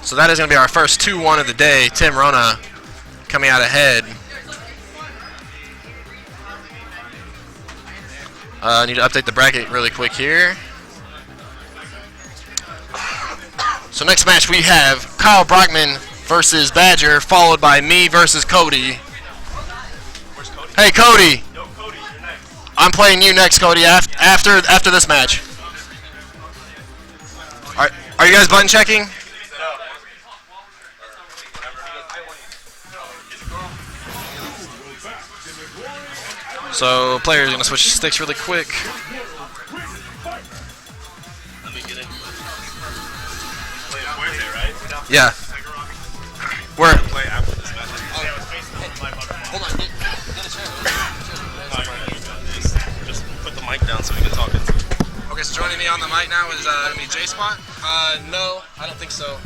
So that is going to be our first 2-1 of the day. Tim Rona coming out ahead. I need to update the bracket really quick here. So next match we have Kyle Brockman versus Badger, followed by me versus Cody. Where's Cody? Hey Cody. Yo, Cody, you're next. I'm playing you next, Cody, after this match. Are you guys button checking? So player's gonna switch sticks really quick. Let me get in. Play Fuerte, right? Yeah. We're Play after this match. hold on. Get a chair. Just put the mic down so we can talk into it. Okay, so joining me on the mic now is J Spot. No, I don't think so.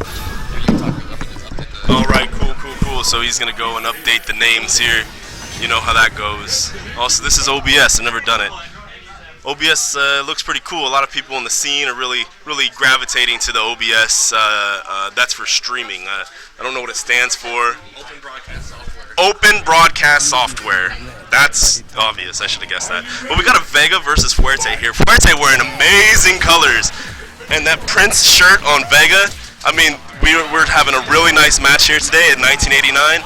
All right, cool. So he's gonna go and update the names here. You know how that goes. Also, this is OBS. I've never done it. OBS looks pretty cool. A lot of people in the scene are really gravitating to the OBS. That's for streaming. I don't know what it stands for. Open broadcast software. Open broadcast software. That's obvious. I should have guessed that. But we got a Vega versus Fuerte here. Fuerte wearing amazing colors, and that Prince shirt on Vega. I mean, we're having a really nice match here today at 1989.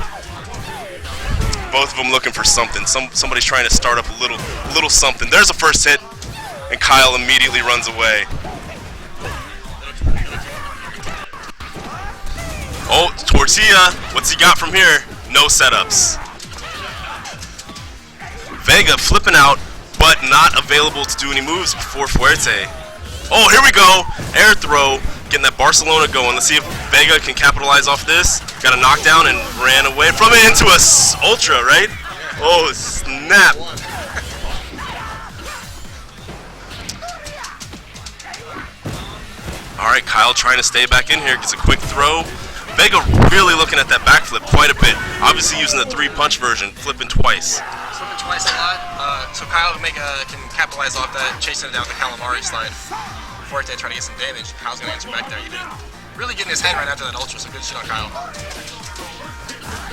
Both of them looking for something. Somebody's trying to start up a little something. There's a first hit, and Kyle immediately runs away. Oh, Tortilla. What's he got from here? No setups. Vega flipping out, but not available to do any moves before Fuerte. Oh, here we go. Air throw. Getting that Barcelona going. Let's see if Vega can capitalize off this. Got a knockdown and ran away from it into a Ultra, right? Oh, snap. All right, Kyle trying to stay back in here. Gets a quick throw. Vega really looking at that backflip quite a bit. Obviously using the 3-punch version, flipping twice. Flipping twice a lot. So Kyle can capitalize off that, chasing it down the Calamari slide. Fuerte trying to get some damage. Kyle's gonna answer back there. He didn't really get in his head right after that Ultra, so good shit on Kyle.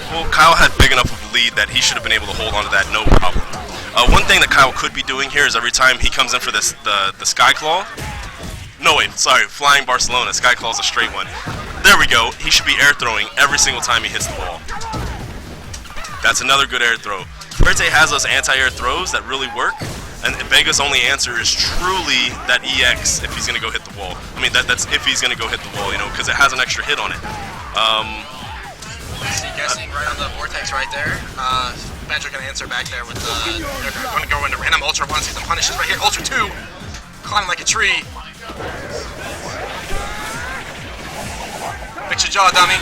Well, Kyle had big enough of a lead that he should have been able to hold on to that no problem. One thing that Kyle could be doing here is every time he comes in for this, the Sky Claw. No wait, sorry, Flying Barcelona. Sky Claw is a straight one. There we go. He should be air throwing every single time he hits the ball. That's another good air throw. Fuerte has those anti-air throws that really work. And Vega's only answer is truly that EX if he's going to go hit the wall. I mean, that's if he's going to go hit the wall, you know, because it has an extra hit on it. Guessing right on the Vortex right there. Badger going to answer back there with they're going to go into random Ultra 1, see some punishes right here. Ultra 2, climbing like a tree. Fix your jaw, dummy.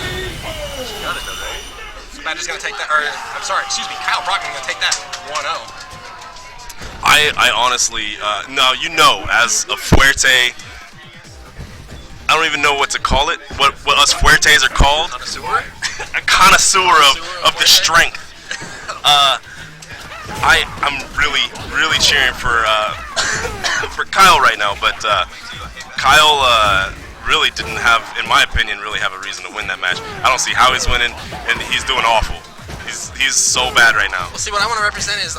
So Badger's going to take that, Kyle Brockman going to take that 1-0. I honestly, no, you know, as a Fuerte, I don't even know what to call it, what us Fuertes are called. Connoisseur? A connoisseur of the strength. I'm really cheering for for Kyle right now, but Kyle really didn't have, in my opinion, really have a reason to win that match. I don't see how he's winning, and he's doing awful. He's so bad right now. Well, see, what I want to represent is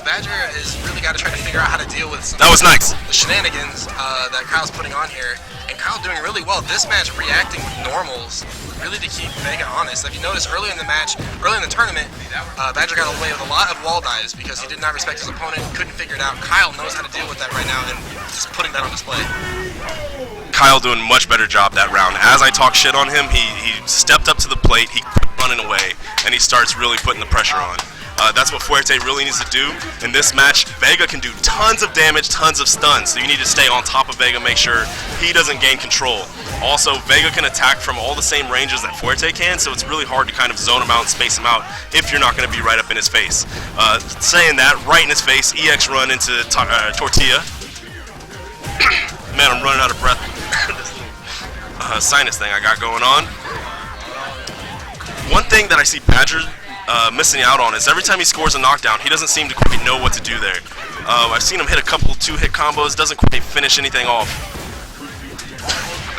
Badger has really got to try to figure out how to deal with some that was nice. The shenanigans that Kyle's putting on here, and Kyle doing really well. This match reacting with normals, really to keep Vega honest. If you notice early in the tournament, Badger got away with a lot of wall dives because he did not respect his opponent, couldn't figure it out. Kyle knows how to deal with that right now, and just putting that on display. Kyle doing a much better job that round. As I talk shit on him, he stepped up to the plate, he quit running away, and he starts really putting the pressure on. That's what Fuerte really needs to do. In this match, Vega can do tons of damage, tons of stuns, so you need to stay on top of Vega, make sure he doesn't gain control. Also, Vega can attack from all the same ranges that Fuerte can, so it's really hard to kind of zone him out and space him out if you're not going to be right up in his face. Saying that, right in his face, EX run into Tortilla. Man, I'm running out of breath. This sinus thing I got going on. One thing that I see Badger missing out on is every time he scores a knockdown, he doesn't seem to quite know what to do there. I've seen him hit a couple 2-hit combos, doesn't quite finish anything off.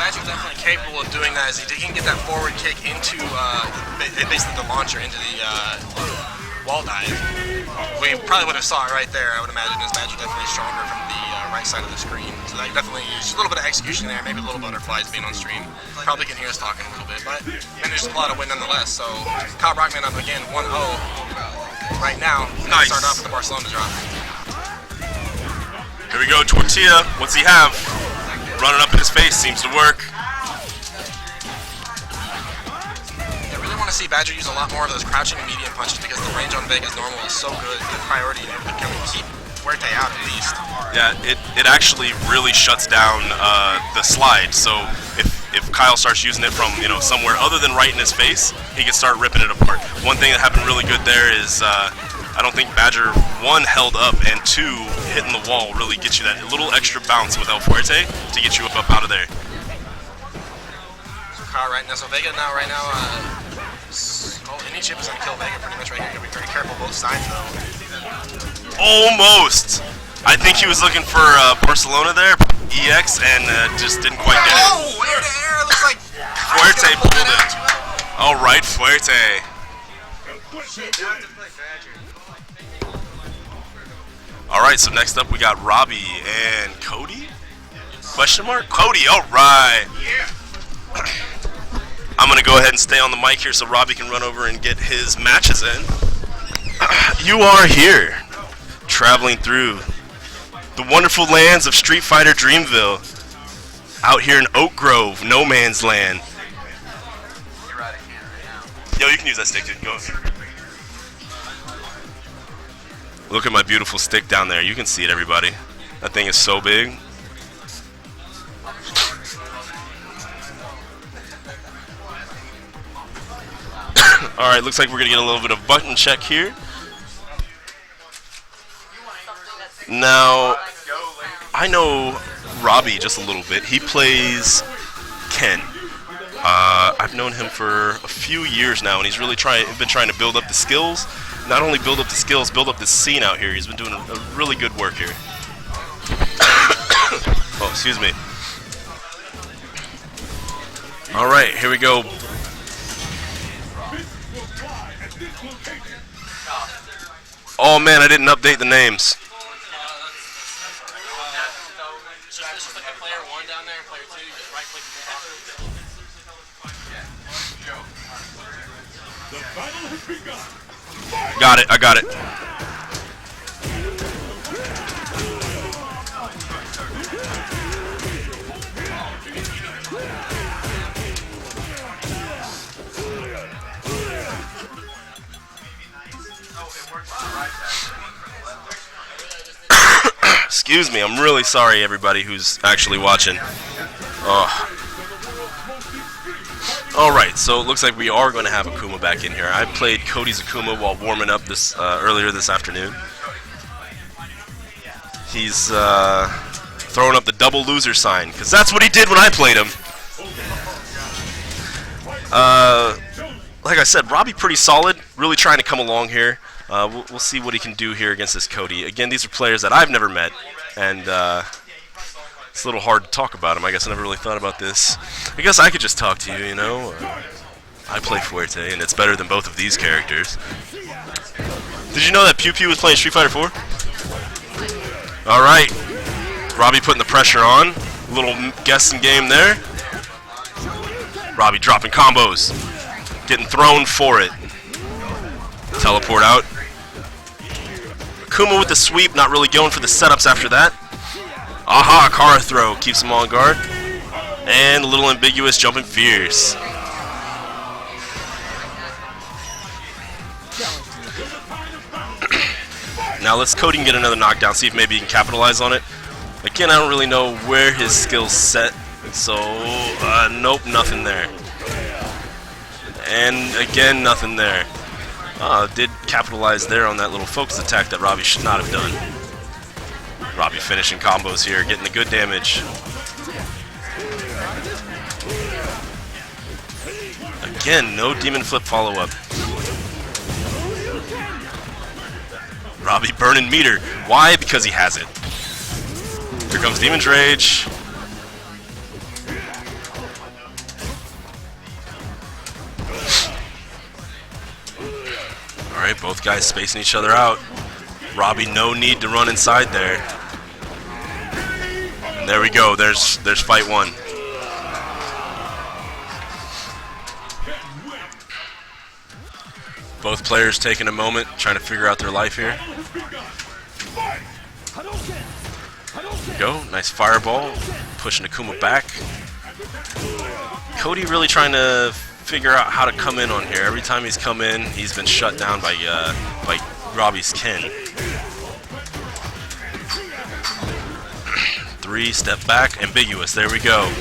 Badger's definitely capable of doing that, as he can get that forward kick into basically the launcher into the wall dive. We probably would have saw it right there. I would imagine as Badger definitely stronger from the right side of the screen. So that definitely just a little bit of execution there, maybe a little butterflies being on stream. Probably can hear us talking a little bit, but there's a lot of win nonetheless. So Kyle Brockman up again, 1-0 right now. Nice. Start off with the Barcelona drop. Here we go, Tortilla. What's he have? Running up in his face seems to work. To see Badger use a lot more of those crouching and medium punches because the range on Vega's normal is so good. The priority to kind of keep Fuerte out at least. Yeah, it actually really shuts down the slide. So if Kyle starts using it from somewhere other than right in his face, he can start ripping it apart. One thing that happened really good there is I don't think Badger, one, held up, and two, hitting the wall really gets you that little extra bounce with El Fuerte to get you up out of there. So Kyle right now, so Vega now right now. Any chip is going to kill Vega pretty much right here. You'll be very careful both sides though. Almost! I think he was looking for Barcelona there, EX, and just didn't quite get it. Oh, air to air, looks like Fuerte pulled it. Alright, Fuerte. Alright, so next up we got Robbie and Cody? Question mark? Cody, alright. I'm going to go ahead and stay on the mic here so Robbie can run over and get his matches in. You are here, traveling through the wonderful lands of Street Fighter Dreamville, out here in Oak Grove, no man's land. Yo, you can use that stick, dude. Go. Look at my beautiful stick down there. You can see it, everybody. That thing is so big. Alright, looks like we're going to get a little bit of button check here. Now, I know Robbie just a little bit. He plays Ken. I've known him for a few years now, and he's really been trying to build up the skills. Not only build up the skills, build up the scene out here. He's been doing a really good work here. Oh, excuse me. Alright, here we go. Oh man, I didn't update the names. Just like a player 1 down there and player 2, you just right click and talk. Got it, I got it. Excuse me, I'm really sorry everybody who's actually watching. Alright, so it looks like we are going to have Akuma back in here. I played Cody's Akuma while warming up this earlier this afternoon. He's throwing up the double loser sign, because that's what he did when I played him. Like I said, Robbie pretty solid, really trying to come along here. We'll see what he can do here against this Cody. Again, these are players that I've never met, and it's a little hard to talk about him. I guess I never really thought about this. I guess I could just talk to you, you know. I play Fuerte, and it's better than both of these characters. Did you know that Pew Pew was playing Street Fighter 4? Alright. Robbie putting the pressure on. A little guessing game there. Robbie dropping combos. Getting thrown for it. Teleport out. Akuma with the sweep, not really going for the setups after that. Aha, Kara throw, keeps him on guard. And a little ambiguous jumping fierce. Now let's Cody and get another knockdown, see if maybe he can capitalize on it. Again, I don't really know where his skill's set, so nope, nothing there. And again, nothing there. Did capitalize there on that little focus attack that Robbie should not have done. Robbie finishing combos here, getting the good damage. Again, no demon flip follow-up. Robbie burning meter. Why? Because he has it. Here comes Demon's Rage. Alright, both guys spacing each other out. Robbie, no need to run inside there. And there we go. There's fight one. Both players taking a moment, trying to figure out their life here. There we go. Nice fireball. Pushing Akuma back. Cody really trying to figure out how to come in on here. Every time he's come in, he's been shut down by Robbie's Ken. 3, step back, ambiguous. There we go.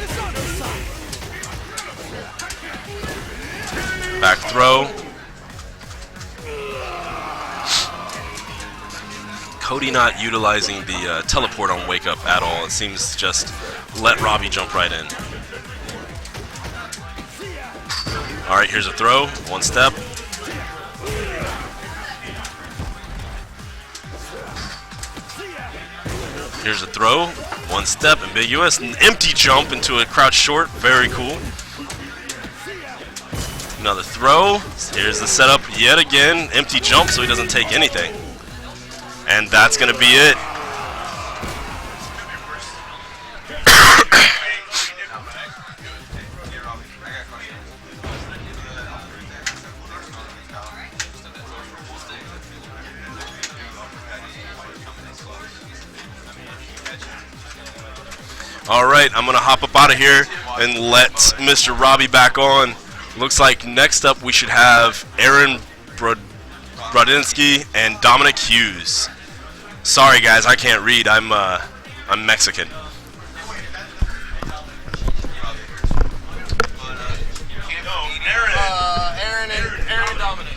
Back throw. Cody not utilizing the teleport on Wake Up at all. It seems just let Robbie jump right in. Alright, here's a throw. 1 step. Here's a throw. 1 step, ambiguous. An empty jump into a crouch short. Very cool. Another throw. Here's the setup yet again. Empty jump so he doesn't take anything. And that's going to be it. Alright, I'm going to hop up out of here and let Mr. Robbie back on. Looks like next up we should have Aaron Brodinsky and Dominic Hughes. Sorry guys, I can't read. I'm Mexican. Aaron and Dominic.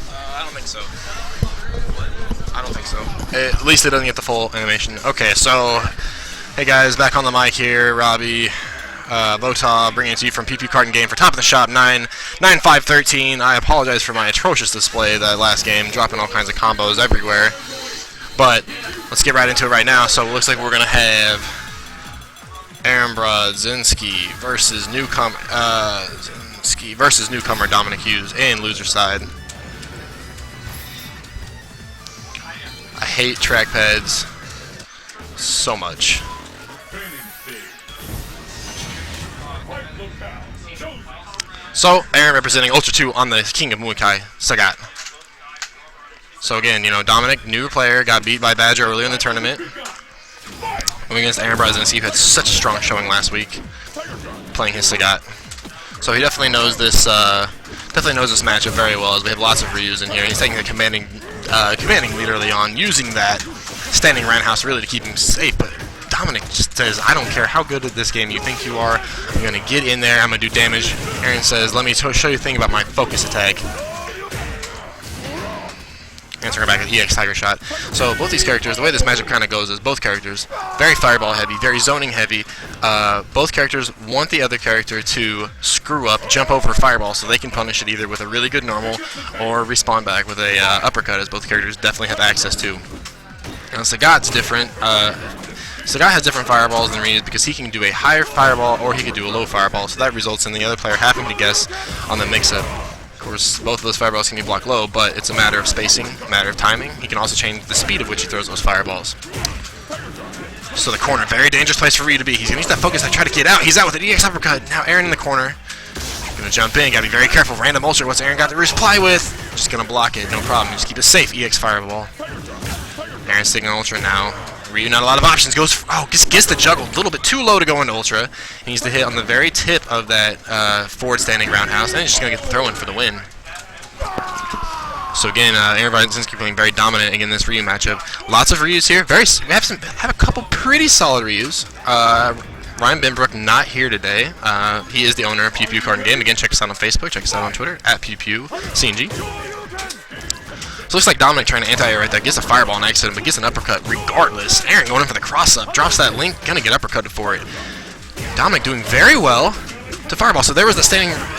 I don't think so. I don't think so. At least it doesn't get the full animation. Okay, so hey guys, back on the mic here. Robbie, Vota, bringing it to you from PP Card and Game for Top of the Shop 99513. I apologize for my atrocious display that last game, dropping all kinds of combos everywhere. But let's get right into it right now. So it looks like we're gonna have Aaron Brodzinski versus newcomer Dominic Hughes and loser side. I hate trackpads so much. So, Aaron representing Ultra 2 on the King of Muay Thai, Sagat. So again, you know, Dominic, new player, got beat by Badger earlier in the tournament. Going against Aaron Brodinsky, who had such a strong showing last week, playing his Sagat. So he definitely knows this matchup very well, as we have lots of Ryus in here. He's taking the commanding lead early on, using that standing roundhouse really to keep him safe. But Dominic just says, I don't care how good at this game you think you are, I'm going to get in there, I'm going to do damage. Aaron says, let me show you a thing about my focus attack. Answering back with EX Tiger Shot. So both these characters, the way this matchup kind of goes is both characters, very fireball heavy, very zoning heavy. Both characters want the other character to screw up, jump over fireball so they can punish it either with a really good normal or respawn back with a uppercut, as both characters definitely have access to. Now Sagat's different. Sagat has different fireballs than Ryus because he can do a higher fireball or he can do a low fireball, so that results in the other player having to guess on the mix-up. Of course, both of those fireballs can be blocked low, but it's a matter of spacing, a matter of timing. He can also change the speed at which he throws those fireballs. So the corner, very dangerous place for Ryu to be. He's going to use that focus and try to get out. He's out with an EX uppercut. Now Aaron in the corner. Going to jump in. Got to be very careful. Random ultra. What's Aaron got to resupply with? Just going to block it. No problem. Just keep it safe. EX fireball. Aaron's taking ultra now. Ryu, not a lot of options. Goes for, gets the juggle. A little bit too low to go into ultra. He needs to hit on the very tip of that forward standing roundhouse. And he's just going to get the throw in for the win. So again, Aaron Brodinsky playing very dominant again in this Ryu matchup. Lots of Ryus here. We have a couple pretty solid Ryus. Ryan Benbrook not here today. He is the owner of Pew Pew Card and Game. Again, check us out on Facebook. Check us out on Twitter at PewPewCNG. So it looks like Dominic trying to anti-air right there. Gets a fireball next to him, but gets an uppercut regardless. Aaron going in for the cross-up. Drops that link. Gonna get uppercutted for it. Dominic doing very well to fireball. So there was the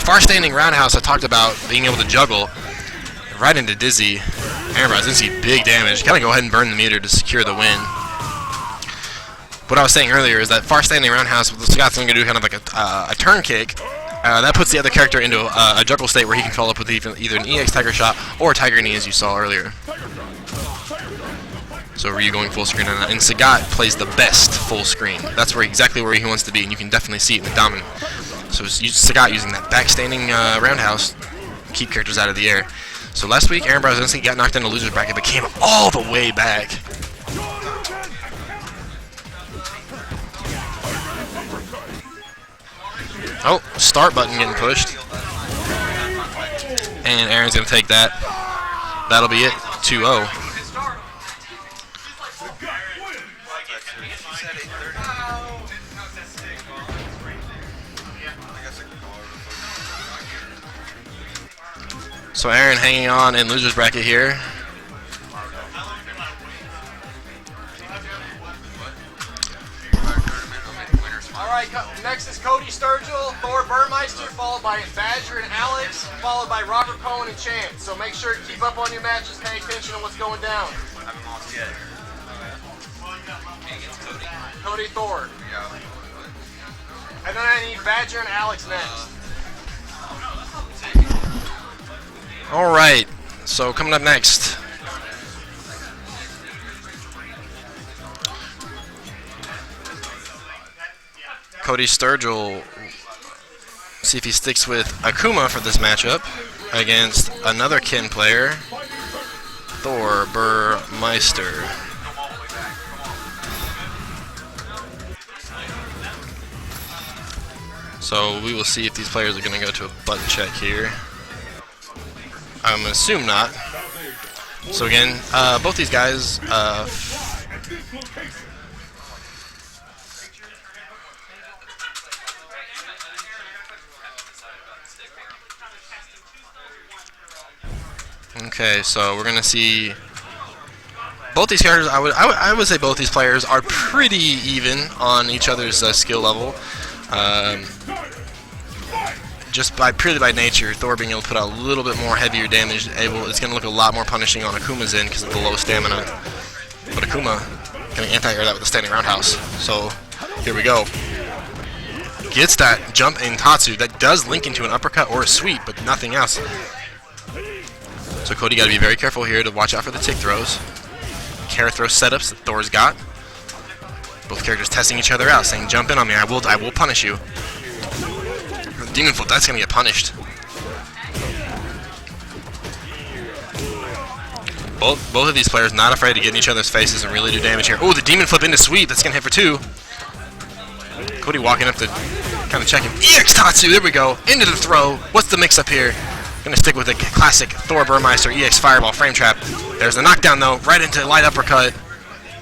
far standing roundhouse I talked about being able to juggle. Right into Dizzy. Aaron Brodinsky, big damage. Gotta go ahead and burn the meter to secure the win. What I was saying earlier is that far standing roundhouse with Scott's going to do kind of like a turn kick. That puts the other character into a juggle state where he can follow up with either an EX Tiger Shot or Tiger Knee, as you saw earlier. So Ryu going full screen on that, and Sagat plays the best full screen. That's exactly where he wants to be, and you can definitely see it in the dominant. So it's Sagat using that backstanding roundhouse to keep characters out of the air. So last week, Aaron Brazinski got knocked into loser's bracket, but came all the way back. Oh, start button getting pushed. And Aaron's going to take that. That'll be it, 2-0. So Aaron hanging on in loser's bracket here. Alright, next is Cody Sturgill, Thor Burmeister, followed by Badger and Alex, followed by Robert Cohen and Chance. So make sure to keep up on your matches, pay attention to what's going down. I haven't lost yet. Against Cody. Cody Thor. Yeah. And then I need Badger and Alex next. Alright, so coming up next. Cody Sturgill, see if he sticks with Akuma for this matchup against another Kin player, Thor Burmeister. So we will see if these players are going to go to a button check here. I'm going to assume not. So again, both these guys, okay, so we're going to see both these characters. I would say both these players are pretty even on each other's skill level. Just purely by nature, Thor being able to put out a little bit more heavier damage, it's going to look a lot more punishing on Akuma's end because of the low stamina. But Akuma can anti-air that with a standing roundhouse. So here we go. Gets that jump in Tatsu that does link into an uppercut or a sweep, but nothing else. So Cody got to be very careful here to watch out for the tick throws. Carrot throw setups that Thor's got. Both characters testing each other out, saying, "Jump in on me, I will punish you." Demon Flip, that's gonna get punished. Both of these players not afraid to get in each other's faces and really do damage here. Oh, the Demon Flip into sweep, that's gonna hit for 2. Cody walking up to kind of check him. EX Tatsu, there we go. Into the throw. What's the mix up here? Gonna stick with the classic Thor Burmeister EX Fireball frame trap. There's the knockdown though, right into light uppercut.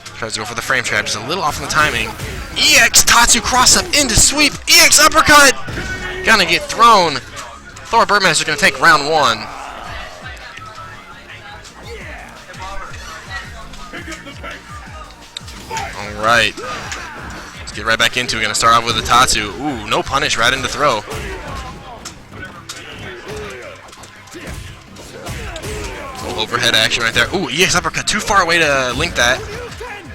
Tries to go for the frame trap, just a little off on the timing. EX Tatsu cross up into sweep. EX uppercut. Gonna get thrown. Thor Burmeister's gonna take round 1. Alright. Let's get right back into it. Gonna start off with a Tatsu. Ooh, no punish, right into throw. Overhead action right there. Ooh, EX uppercut. Too far away to link that.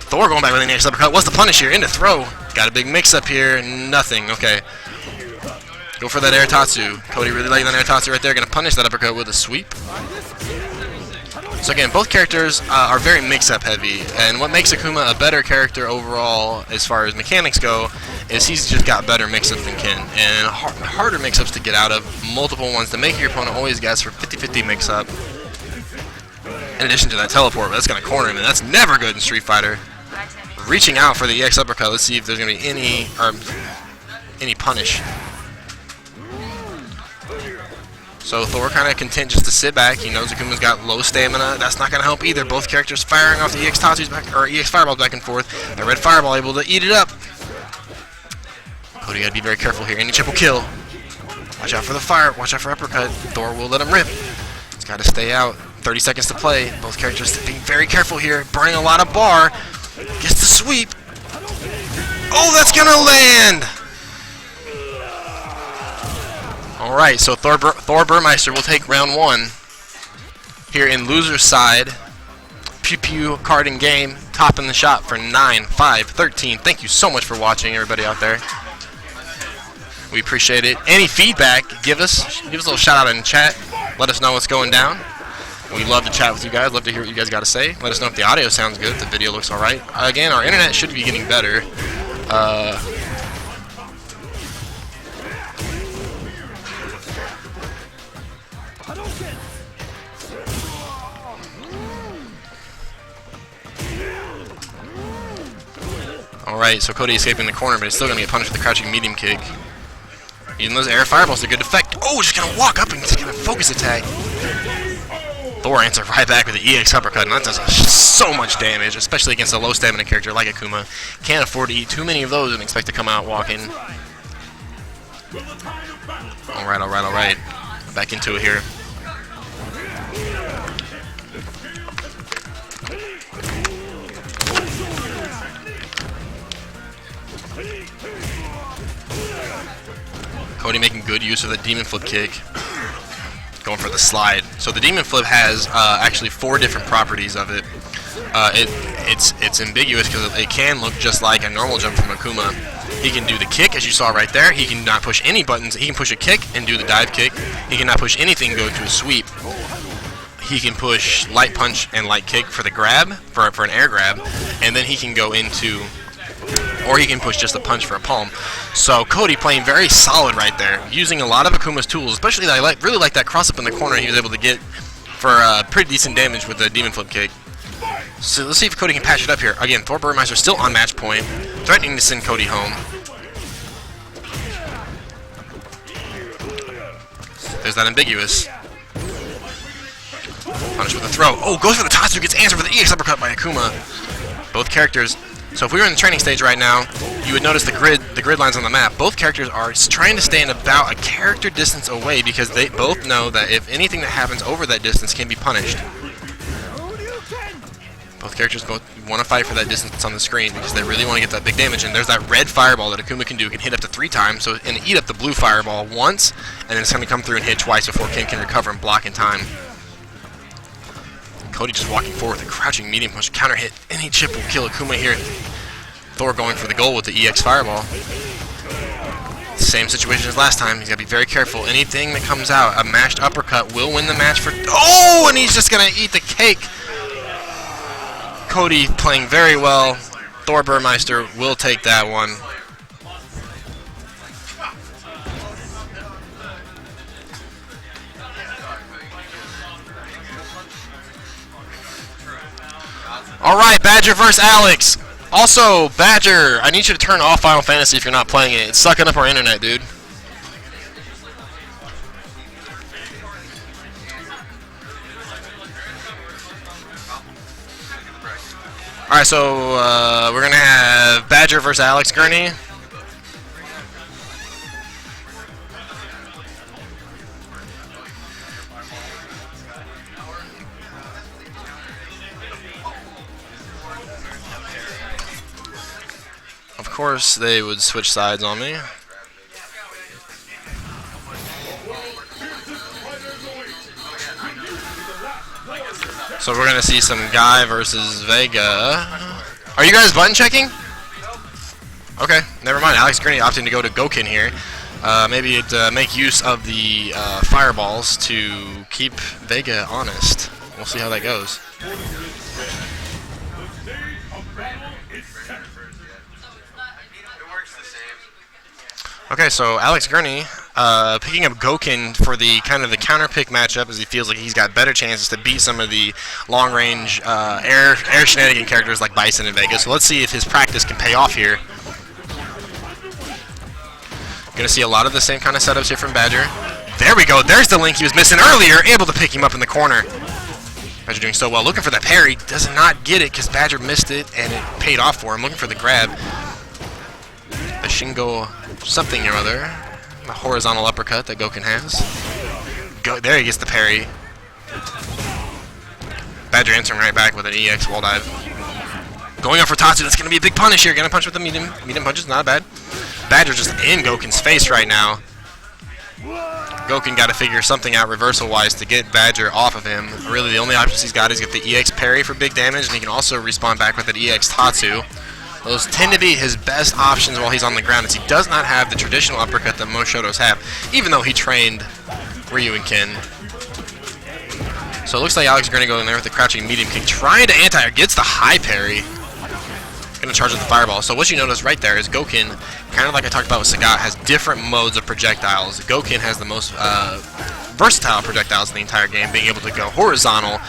Thor going back with an EX uppercut. What's the punish here? Into throw. Got a big mix up here. Nothing. Okay. Go for that air Tatsu. Cody really liking that air Tatsu right there. Gonna punish that uppercut with a sweep. So again, both characters are very mix-up heavy, and what makes Akuma a better character overall as far as mechanics go is he's just got better mix-ups than Kin, and harder mix-ups to get out of, multiple ones to make your opponent always guess for 50-50 mix-up. In addition to that teleport, that's gonna corner him, and that's never good in Street Fighter. Reaching out for the EX uppercut. Let's see if there's gonna be any punish. So Thor kind of content just to sit back. He knows Akuma's got low stamina. That's not going to help either. Both characters firing off the EX Tatsu's back, or EX Fireballs back and forth. The red Fireball able to eat it up. Cody got to be very careful here. Any chip will kill. Watch out for the fire. Watch out for uppercut. Thor will let him rip. He's got to stay out. 30 seconds to play. Both characters being very careful here. Burning a lot of bar. Gets the sweep. Oh, that's going to land. Alright, so Thor Burmeister will take round 1 here in loser's side. Pew Pew carding game, topping the shot for 9-5-13. Thank you so much for watching, everybody out there. We appreciate it. Any feedback, give us a little shout out in chat. Let us know what's going down. We love to chat with you guys. Love to hear what you guys got to say. Let us know if the audio sounds good, if the video looks all right. Again, our internet should be getting better. Alright, so Cody escaping the corner, but he's still going to get punished with the crouching medium kick. Even those air fireballs are good effect. Oh, just going to walk up and just going to focus attack. Thor answered right back with the EX uppercut, and that does so much damage, especially against a low stamina character like Akuma. Can't afford to eat too many of those and expect to come out walking. Alright. Back into it here. Cody making good use of the demon flip kick. Going for the slide. So the demon flip has actually 4 different properties of it. It's ambiguous because it can look just like a normal jump from Akuma. He can do the kick, as you saw right there. He can not push any buttons. He can push a kick and do the dive kick. He can not push anything and go to a sweep. He can push light punch and light kick for the grab, for an air grab, and then he can go into, or he can push just a punch for a palm. So Cody playing very solid right there, using a lot of Akuma's tools, especially I really like that cross up in the corner he was able to get for pretty decent damage with the demon flip kick. So let's see if Cody can patch it up here. Again, Thor Burmeister still on match point, threatening to send Cody home. There's that ambiguous. Punish with a throw. Oh, goes for the Tatsu, gets answered with the EX uppercut by Akuma. Both characters. So if we were in the training stage right now, you would notice the grid lines on the map. Both characters are trying to stand about a character distance away because they both know that if anything that happens over that distance can be punished. Both characters both want to fight for that distance that's on the screen because they really want to get that big damage. And there's that red fireball that Akuma can do. It can hit up to 3 times, and eat up the blue fireball once, and then it's going to come through and hit twice before Ken can recover and block in time. Cody just walking forward with a crouching medium punch, counter hit. Any chip will kill Akuma here. Thor going for the goal with the EX fireball. Same situation as last time. He's got to be very careful. Anything that comes out, a mashed uppercut will win the match for... Oh, and he's just going to eat the cake. Cody playing very well. Thor Burmeister will take that one. Alright, Badger versus Alex. Also, Badger, I need you to turn off Final Fantasy if you're not playing it. It's sucking up our internet, dude. Alright, so we're going to have Badger versus Alex Gurney. Of course, they would switch sides on me. So we're gonna see some Guy versus Vega. Are you guys button checking? Okay, never mind. Alex Gurney opting to go to Gouken here. Maybe it make use of the fireballs to keep Vega honest. We'll see how that goes. Okay, so Alex Gurney picking up Gouken for the kind of the counter pick matchup, as he feels like he's got better chances to beat some of the long range air shenanigan characters like Bison and Vega. So let's see if his practice can pay off here. Gonna see a lot of the same kind of setups here from Badger. There we go. There's the link he was missing earlier. Able to pick him up in the corner. Badger doing so well. Looking for that parry. Does not get it because Badger missed it and it paid off for him. Looking for the grab. A Shingo something or other. A horizontal uppercut that Gouken has. There he gets the parry. Badger answering right back with an EX wall dive. Going up for Tatsu. That's going to be a big punish here. Going to punch with the medium. Medium punch is not bad. Badger's just in Gouken's face right now. Gouken got to figure something out reversal-wise to get Badger off of him. Really, the only options he's got is get the EX parry for big damage, and he can also respawn back with an EX Tatsu. Those tend to be his best options while he's on the ground, as he does not have the traditional uppercut that most Shotos have, even though he trained Ryu and Ken. So it looks like Alex Gurney going in there with the crouching medium kick, trying to anti-air, gets the high parry. Going to charge with the fireball. So what you notice right there is Gouken, kind of like I talked about with Sagat, has different modes of projectiles. Gouken has the most versatile projectiles in the entire game, being able to go horizontal,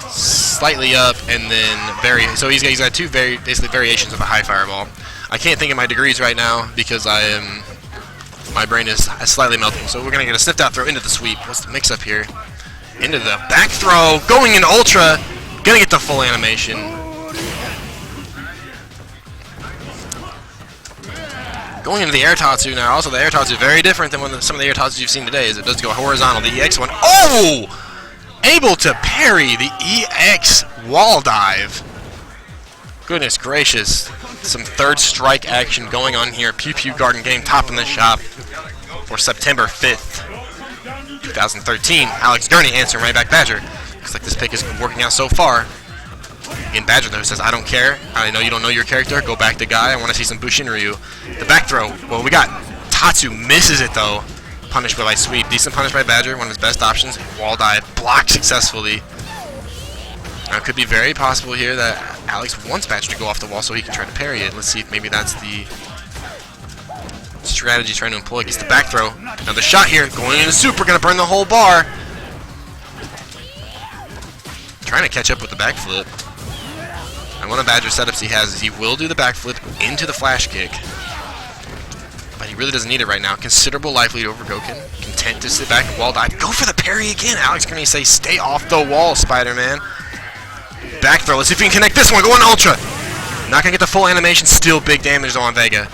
slightly up, and then so he's got two basically variations of a high fireball. I can't think of my degrees right now because my brain is slightly melting. So we're gonna get a sniffed out throw into the sweep. What's the mix up here? Into the back throw, going into ultra, gonna get the full animation. Going into the air tatsu now. Also, the air tatsu very different than some of the air tatsus you've seen today. Is it does go horizontal. The EX one, oh! Able to parry the EX wall dive. Goodness gracious. Some third strike action going on here. Pew Pew Garden Game top in the shop for September 5th, 2013. Alex Gurney answering right back Badger. Looks like this pick is working out so far. Again, Badger though says, I don't care. I know you don't know your character. Go back to Guy. I want to see some Bushin Ryu. The back throw. Well, we got Tatsu misses it though. Punished by sweep. Decent punish by Badger. One of his best options. Wall dive. Blocked successfully. Now, it could be very possible here that Alex wants Badger to go off the wall so he can try to parry it. Let's see if maybe that's the strategy he's trying to employ. Gets the back throw. Now the shot here. Going into super. Going to burn the whole bar. Trying to catch up with the backflip. And one of Badger's setups he has is he will do the backflip into the flash kick. But he really doesn't need it right now. Considerable life lead over Gouken. Content to sit back and wall dive. Go for the parry again. Alex Gurney say, stay off the wall, Spider-Man. Back throw. Let's see if we can connect this one. Going ultra. Not going to get the full animation. Still big damage on Vega.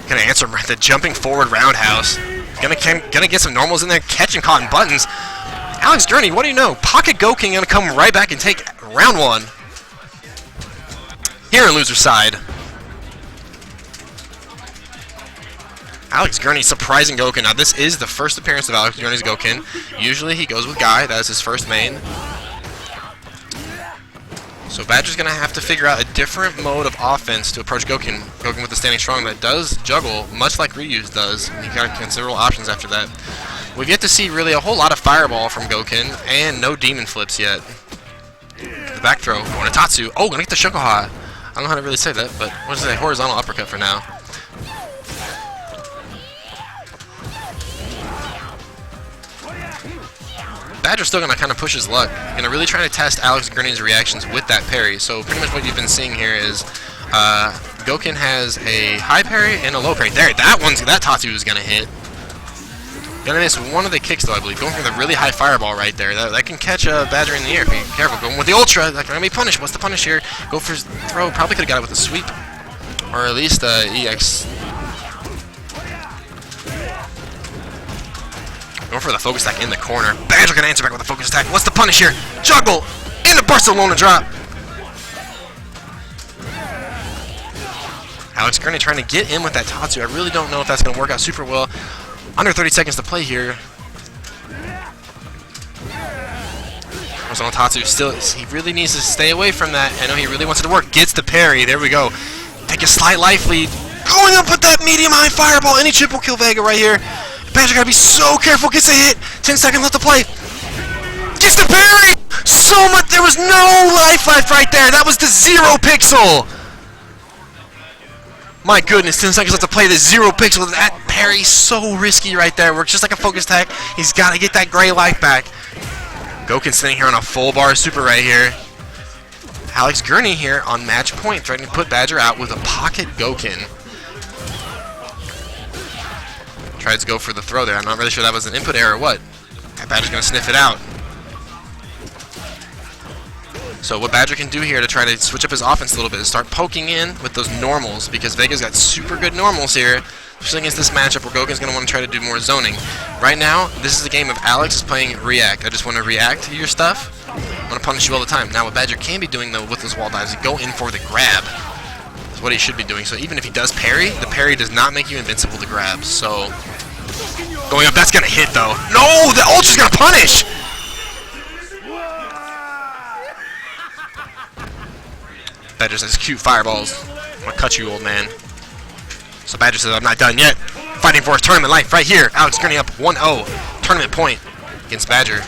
Going to answer the jumping forward roundhouse. Going to get some normals in there. Catching cotton buttons. Alex Gurney, what do you know? Pocket Gouken going to come right back and take round one. Here in loser side. Alex Gurney surprising Gouken. Now this is the first appearance of Alex Gurney's Gouken. Usually he goes with Guy. That is his first main. So Badger's going to have to figure out a different mode of offense to approach Gouken. Gouken with the standing strong that does juggle, much like Ryu's does. And he got considerable options after that. We've yet to see really a whole lot of fireball from Gouken, and no demon flips yet. The back throw, going to Tatsu. Oh, going to get the Shokoha. I don't know how to really say that, but what is it? Horizontal uppercut for now. Badger's still going to kind of push his luck. Going to really try to test Alex Gurney's reactions with that parry. So pretty much what you've been seeing here is Gouken has a high parry and a low parry. There, that Tatsu is going to hit. Going to miss one of the kicks though, I believe. Going for the really high fireball right there. That can catch a Badger in the air if you're careful. Going with the ultra. That's going to be punished. What's the punish here? Go for his throw. Probably could have got it with a sweep. Or at least EX. Going for the focus attack in the corner. Badger can answer back with a focus attack. What's the punish here? Juggle! In the Barcelona drop! Alex Gurney trying to get in with that Tatsu. I really don't know if that's going to work out super well. Under 30 seconds to play here. Horizontal Tatsu still, he really needs to stay away from that. I know he really wants it to work. Gets the parry. There we go. Take a slight life lead. Going up with that medium high fireball. Any chip will kill Vega right here. Badger gotta be so careful. Gets a hit. 10 seconds left to play. Gets the parry! So much. There was no life left right there. That was the 0 pixel. My goodness, 10 seconds left to play the 0 pixel. That parry so risky right there. Works just like a focus attack. He's got to get that gray life back. Gouken sitting here on a full bar super right here. Alex Gurney here on match point, threatening to put Badger out with a pocket Gouken. Tried to go for the throw there. I'm not really sure that was an input error or what. Badger's going to sniff it out. So what Badger can do here to try to switch up his offense a little bit is start poking in with those normals, because Vega's got super good normals here, especially against this matchup where Gouken's going to want to try to do more zoning. Right now, this is a game of Alex is playing react. I just want to react to your stuff. I'm going to punish you all the time. Now what Badger can be doing though with those wall dives is go in for the grab. That's what he should be doing. So even if he does parry, the parry does not make you invincible to grab. So going up, that's going to hit though. No, the ultra's going to punish! Badger says, cute fireballs. I'm gonna cut you, old man. So Badger says, I'm not done yet. Fighting for his tournament life right here. Alex Gurney up 1-0. Tournament point against Badger.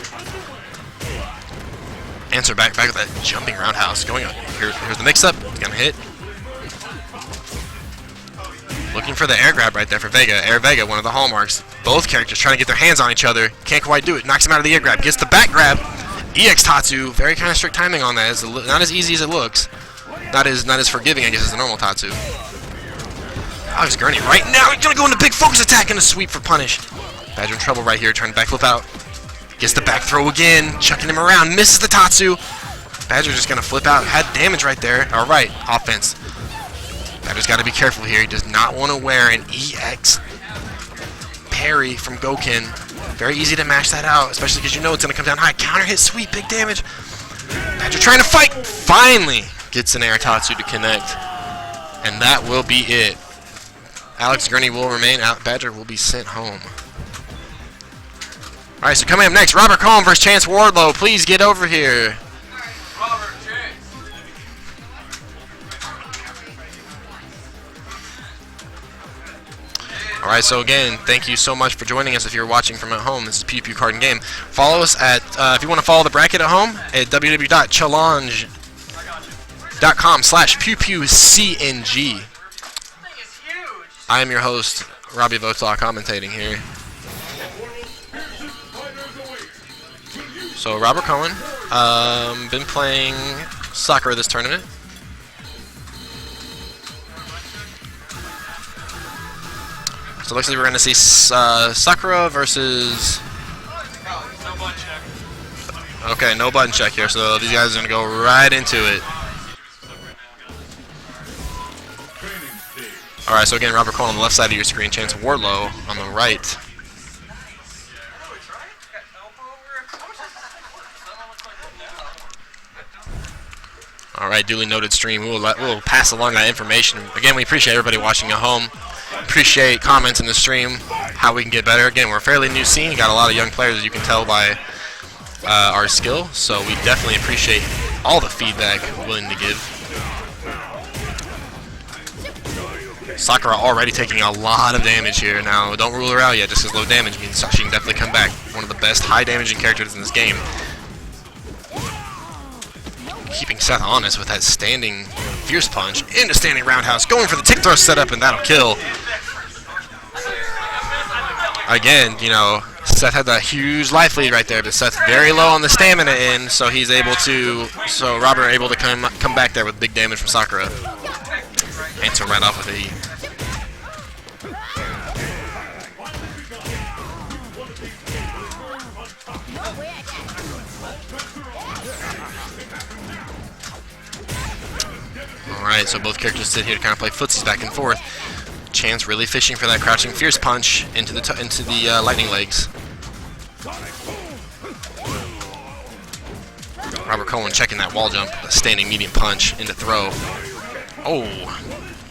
Answer back with that jumping roundhouse. Going on. Here's the mix-up. Gonna hit. Looking for the air grab right there for Vega. Air Vega, one of the hallmarks. Both characters trying to get their hands on each other. Can't quite do it. Knocks him out of the air grab. Gets the back grab. EX Tatsu. Very kind of strict timing on that. It's not as easy as it looks. Not as forgiving, I guess, as the normal Tatsu. Alex Gurney right now. He's gonna go into big focus attack and a sweep for punish. Badger in trouble right here. Trying to backflip out. Gets the back throw again. Chucking him around. Misses the Tatsu. Badger just gonna flip out. Had damage right there. All right, offense. Badger's got to be careful here. He does not want to wear an EX parry from Goken. Very easy to mash that out, especially because you know it's going to come down high. Counter hit, sweep, big damage. Badger trying to fight. Finally gets an air Tatsu to connect. And that will be it. Alex Gurney will remain out. Badger will be sent home. All right, so coming up next, Robert Cohen versus Chance Wardlow. Please get over here. Alright, so again, thank you so much for joining us if you're watching from at home. This is Pew Pew Card and Game. Follow us at, if you want to follow the bracket at home, at www.challenge.com/pewpewcng. I am your host, Robbie Votaw, commentating here. So, Robert Cohen, been playing Sakura this tournament. So it looks like we're going to see Sakura versus... Okay, no button check here, so these guys are going to go right into it. Alright, so again, Robert Cole on the left side of your screen, Chance Wardlow on the right. Alright, duly noted stream. We'll pass along that information. Again, we appreciate everybody watching at home. Appreciate comments in the stream, how we can get better. Again, we're a fairly new scene. We got a lot of young players, as you can tell by our skill. So we definitely appreciate all the feedback we're willing to give. Sakura already taking a lot of damage here. Now, don't rule her out yet. Just as low damage means she can definitely come back. One of the best high damaging characters in this game. Keeping Seth honest with that standing fierce punch into standing roundhouse, going for the tick throw setup, and that'll kill. Again, you know, Seth had that huge life lead right there, but Seth's very low on the stamina end, so he's able to, so Robert able to come back there with big damage from Sakura. Answer right off with a... Alright, so both characters sit here to kind of play footsies back and forth. Chance really fishing for that crouching fierce punch into the lightning legs. Robert Cohen checking that wall jump, a standing medium punch into throw. Oh,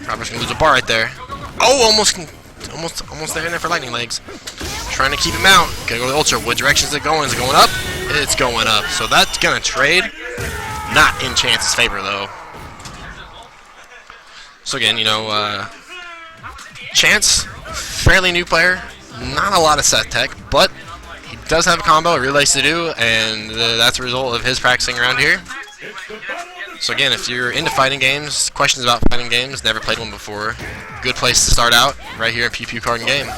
Robert's gonna lose a bar right there. Oh, almost there in there for lightning legs. Trying to keep him out. Gonna go to Ultra. What direction is it going? Is it going up? It's going up. So that's gonna trade. Not in Chance's favor though. So again, you know, Chance, fairly new player, not a lot of set tech, but he does have a combo, he really likes to do, and that's a result of his practicing around here. So again, if you're into fighting games, questions about fighting games, never played one before, good place to start out, right here in Pew Pew Card and Game.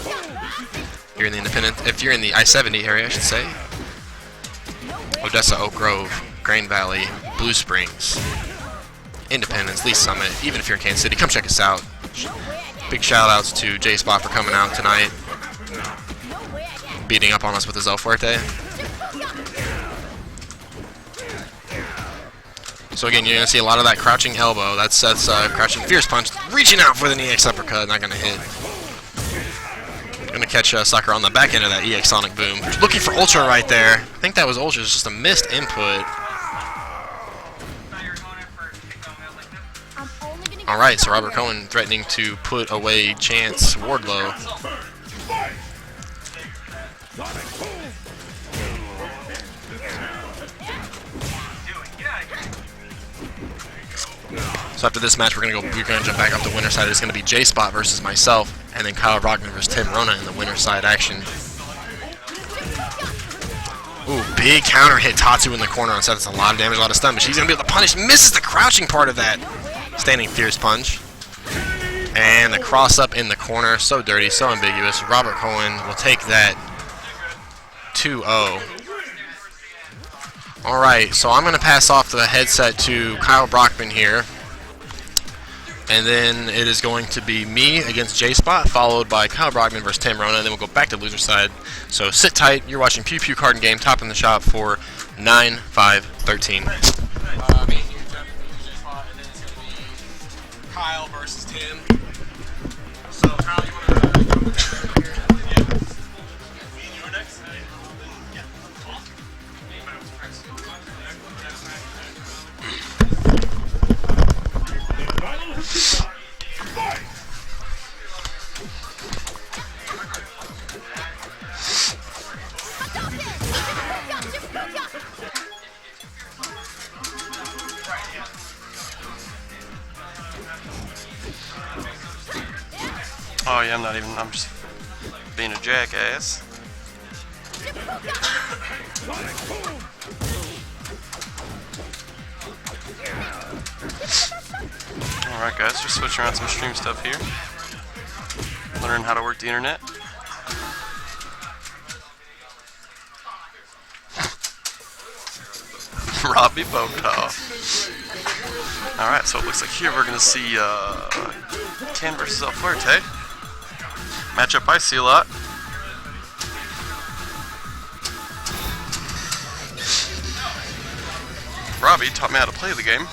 You're in the if you're in the I-70 area, I should say. Odessa, Oak Grove, Grain Valley, Blue Springs, Independence, Lee Summit, even if you're in Kansas City, come check us out. Big shout outs to J-Spot for coming out tonight, beating up on us with his El Fuerte. So again, you're going to see a lot of that crouching elbow. That's crouching fierce punch, reaching out for the EX uppercut, not going to hit. Going to catch Sakura on the back end of that EX Sonic Boom. Looking for Ultra right there. I think that was Ultra, just a missed input. Alright, so Robert Cohen threatening to put away Chance Wardlow. So after this match, we're gonna jump back up the winner side. It's gonna be J-Spot versus myself, and then Kyle Brockman versus Tim Rona in the winner side action. Ooh, big counter hit Tatsu in the corner on set. That's a lot of damage, a lot of stun, but she's gonna be able to punish. Misses the crouching part of that standing fierce punch. And the cross up in the corner, so dirty, so ambiguous. Robert Cohen will take that 2-0. Alright, so I'm gonna pass off the headset to Kyle Brockman here. And then it is going to be me against J-Spot, followed by Kyle Brockman versus Tim Rona, and then we'll go back to loser side. So sit tight. You're watching Pew Pew Card and Game, top in the shop for 9-5-13. Me here, Jeff, J-Spot, and then it's going to be Kyle versus Tim. So Kyle, you want to go with that here? Yeah. Me and you are next? Yeah. Oh yeah, I'm just being a jackass. Alright guys, just switching around some stream stuff here. Learning how to work the internet. Robbie Bogdahl. Alright, so it looks like here we're going to see Ken versus El Fuerte. Matchup I see a lot. Robbie taught me how to play the game.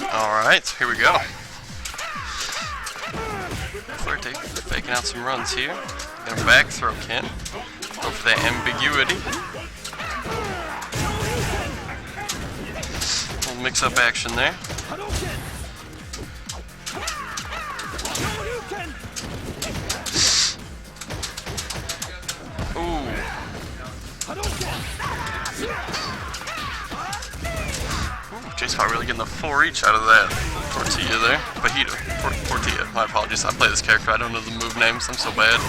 Alright, so here we go. Fuerte faking out some runs here. Gonna back throw Ken. Go for that ambiguity. Little mix up action there. Ooh. J-Spot really getting the full reach out of that tortilla there. Fajita. Tortilla. My apologies. I play this character. I don't know the move names. I'm so bad.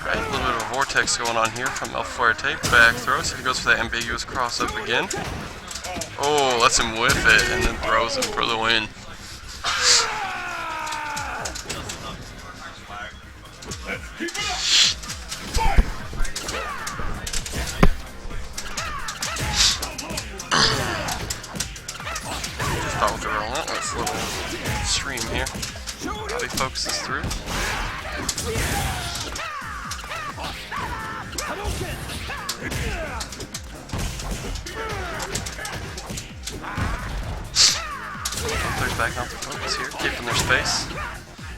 Alright, a little bit of a vortex going on here from El Fuerte. Back throw. So he goes for that ambiguous cross up again. Oh, lets him whiff it and then throws him for the win. Just thought with a relentless little stream here. Robbie focuses through. Players back off the focus here, keeping their space.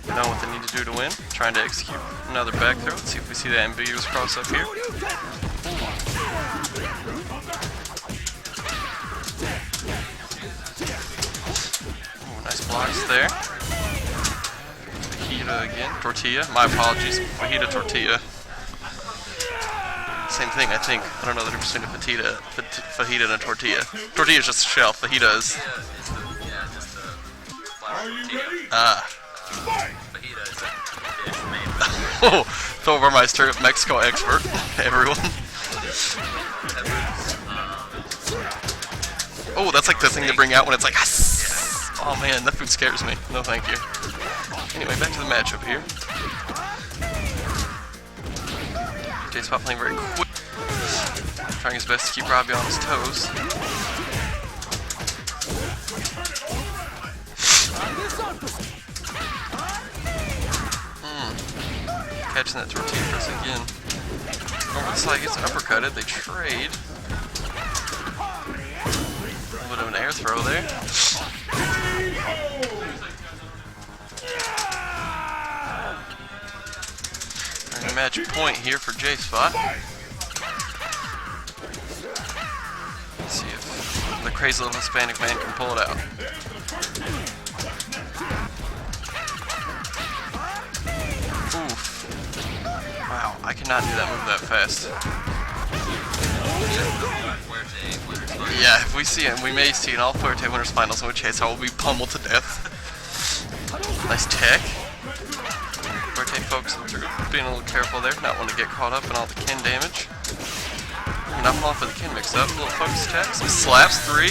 Know what they need to do to win. Trying to execute another back throw. Let's see if we see that ambiguous cross up here. Ooh, nice blocks there. Fajita again. Tortilla. My apologies. Fajita, tortilla. Same thing, I think. I don't know the difference between a fajita and a tortilla. Tortilla is just a shell. Fajita is... Oh, Phil Burmeister, Mexico expert. Everyone. Oh, that's like the thing they bring out when it's like, oh man, that food scares me. No, thank you. Anyway, back to the matchup here. J-Spot playing very quick. Trying his best to keep Robbie on his toes. Catching that tortilla press again. Over the side gets uppercutted. They trade. A little bit of an air throw there. And a match point here for J-Spot. Let's see if the crazy little Hispanic man can pull it out. Oof. Wow, I cannot do that move that fast. Yeah, if we see it, we may see an all Fuerte Winners Finals in which case I will be pummeled to death. Nice tech. Fuerte folks being a little careful there, not want to get caught up in all the kin damage. Not falling for the kin mix up. Little focus attack. Some slaps 3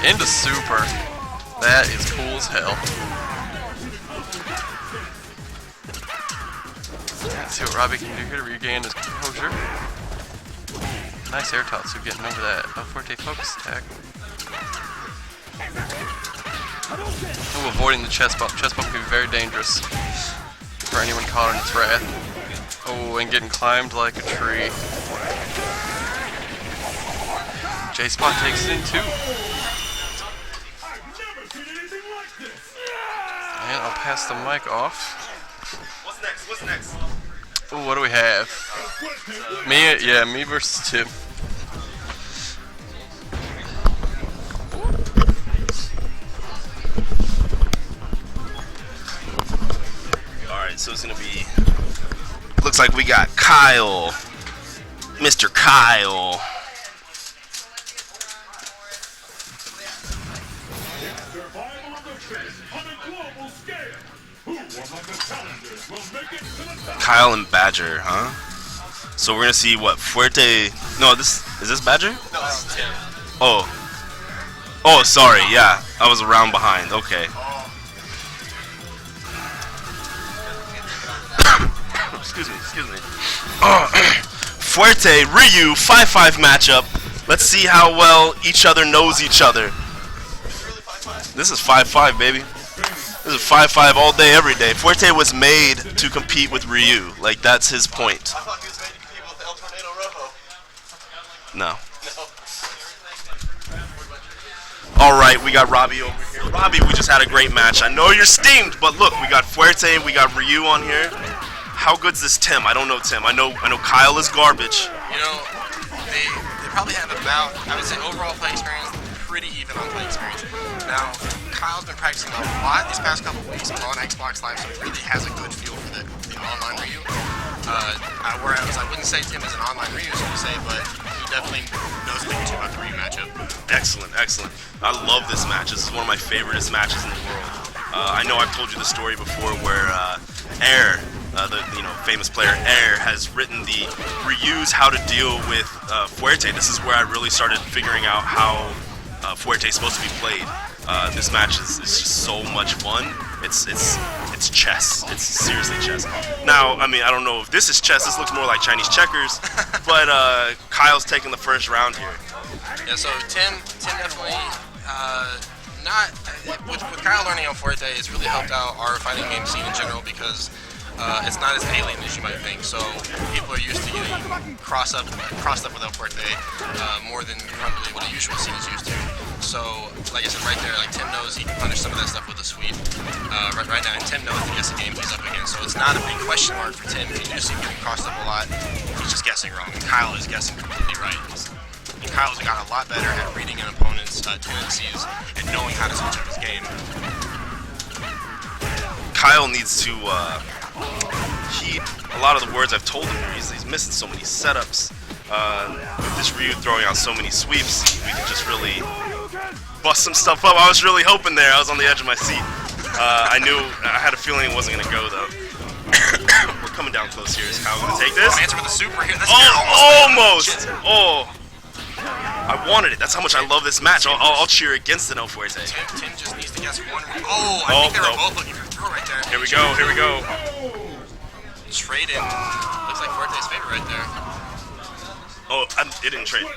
into super. That is cool as hell. Let's see what Robbie can do here to regain his composure. Nice air Tatsu getting over that Fuerte focus attack. Ooh, avoiding the chest bump. Chest bump can be very dangerous for anyone caught in its wrath. Oh, and getting climbed like a tree. J-Spot takes it in too. And I'll pass the mic off. What's next? What's next? Ooh, what do we have? Me versus Tim. Alright, so it's gonna be. Looks like we got Kyle. Mr. Kyle. Kyle and Badger, huh? So we're gonna see what Fuerte. No, is this Badger? No, this is Tim. Oh, sorry. Yeah, I was around behind. Okay. Excuse me. Fuerte Ryu 5-5 matchup. Let's see how well each other knows each other. This is 5-5, baby. This is 5-5 all day, every day. Fuerte was made to compete with Ryu. Like, that's his point. I thought he was made to compete with El Tornado Rojo. No. Alright, we got Robbie over here. Robbie, we just had a great match. I know you're steamed, but look, we got Fuerte, we got Ryu on here. How good's this Tim? I don't know Tim. I know Kyle is garbage. You know, they probably have about, I would say, overall play experience, pretty even on play experience. Now, Kyle's been practicing a lot these past couple weeks on Xbox Live, so he really has a good feel for the online Ryu. Whereas I wouldn't say Tim is an online Ryu, so to say, but he definitely knows a thing or two about the Ryu matchup. Excellent. I love this match. This is one of my favoriteest matches in the world. I know I've told you the story before where Air, the famous player Air, has written the Ryu's how to deal with Fuerte. This is where I really started figuring out how Fuerte is supposed to be played. This match is just so much fun. It's chess. It's seriously chess. Now, I mean, I don't know if this is chess. This looks more like Chinese checkers. But Kyle's taking the first round here. Yeah, so Tim definitely not with Kyle learning on Fuerte, it's really helped out our fighting game scene in general because it's not as alien as you might think. So people are used to getting crossed up with El Fuerte more than probably what a usual scene is used to. So, like I said, right there, like Tim knows he can punish some of that stuff with a sweep right now, and Tim knows the guessing game he's up against. So it's not a big question mark for Tim. He just seems getting crossed up a lot. He's just guessing wrong, and Kyle is guessing completely right. And Kyle's gotten a lot better at reading an opponent's tendencies and knowing how to switch up his game. Kyle needs to heed a lot of the words I've told him here. He's missing so many setups. With this Ryu throwing out so many sweeps, we can just really bust some stuff up. I was really hoping there. I was on the edge of my seat. I had a feeling it wasn't going to go, though. We're coming down close here. Is Kyle going to take this? Answer with a super here. This Almost! Oh! I wanted it. That's how much I love this match. I'll cheer against an El Fuerte. Tim just needs to guess one. I think they were both looking for a throw right there. Here we go. Trade in. Looks like Fuerte's favorite right there. Oh, it didn't trade.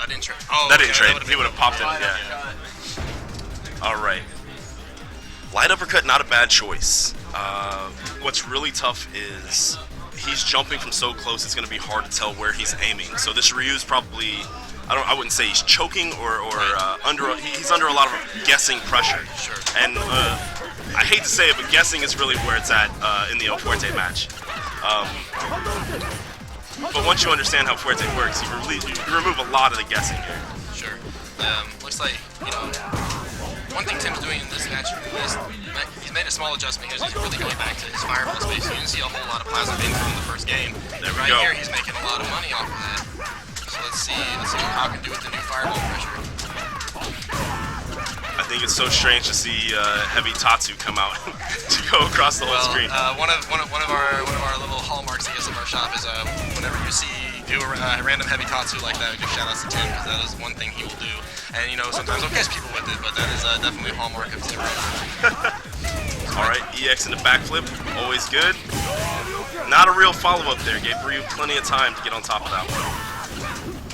I didn't trade. Oh, that didn't trade. That He would have popped in. Yeah. All right. Light uppercut, not a bad choice. What's really tough is he's jumping from so close. It's going to be hard to tell where he's aiming. So this Ryu's probably, I wouldn't say he's choking or he's under a lot of guessing pressure. Sure. And I hate to say it, but guessing is really where it's at in the El Fuerte match. But once you understand how Fuerte works, you remove a lot of the guessing here. Looks like, one thing Tim's doing in this match is he's made a small adjustment here. He's really going back to his fireball space. You didn't see a whole lot of plasma being from the first game. There we right go. Here, he's making a lot of money off of that. So let's see what Kyle can do with the new fireball pressure. I think it's so strange to see Heavy Tatsu come out to go across the whole screen. One of our little hallmarks, I guess, of our shop is whenever you do a random Heavy Tatsu like that, give shout outs to Tim, because that is one thing he will do. And sometimes he'll catch people with it, but that is definitely a hallmark of Tim. All right, EX in the backflip, always good. Not a real follow-up there. Gave Ryu plenty of time to get on top of that one.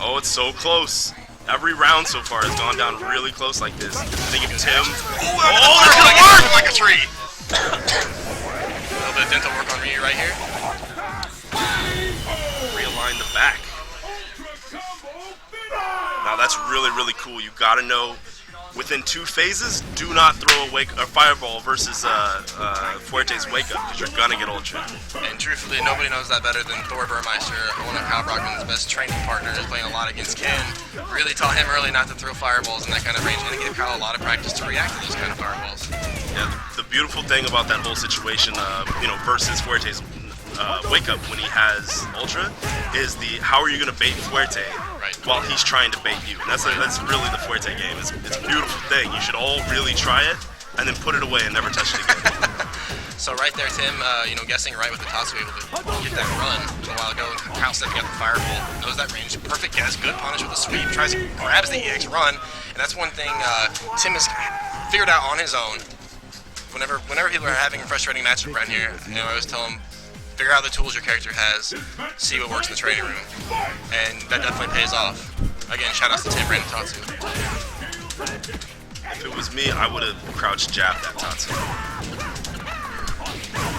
Oh, it's so close. Every round so far has gone down really close like this. Think of Tim. Oh, that's gonna work like a tree. A little bit of dental work on Ryu right here. Realign the back. Now that's really, really cool. You gotta know within 2 phases, do not throw a fireball versus Fuerte's wake up, because you're gonna get ultra. And truthfully, nobody knows that better than Thor Burmeister, one of Kyle Brockman's best training partners, playing a lot against Ken. Really taught him early not to throw fireballs in that kind of range, and it gave Kyle a lot of practice to react to those kind of fireballs. Yeah, the beautiful thing about that whole situation, versus Fuerte's wake up when he has ultra, is how are you gonna bait Fuerte while he's trying to bait you? And that's really the Fuerte game. It's a beautiful thing. You should all really try it and then put it away and never touch it again. So right there, Tim, guessing right with the Tatsu, able to get that run a while ago. Kyle stepping out the fireball, knows that range, perfect guess, good punish with the sweep, grabs the EX run, and that's one thing Tim has figured out on his own. Whenever people are having a frustrating matchup around here, I always tell them, figure out the tools your character has, see what works in the training room, and that definitely pays off. Again, shout outs to Tim, Brandon Tatsu. If it was me, I would have crouched jabbed that Tatsu.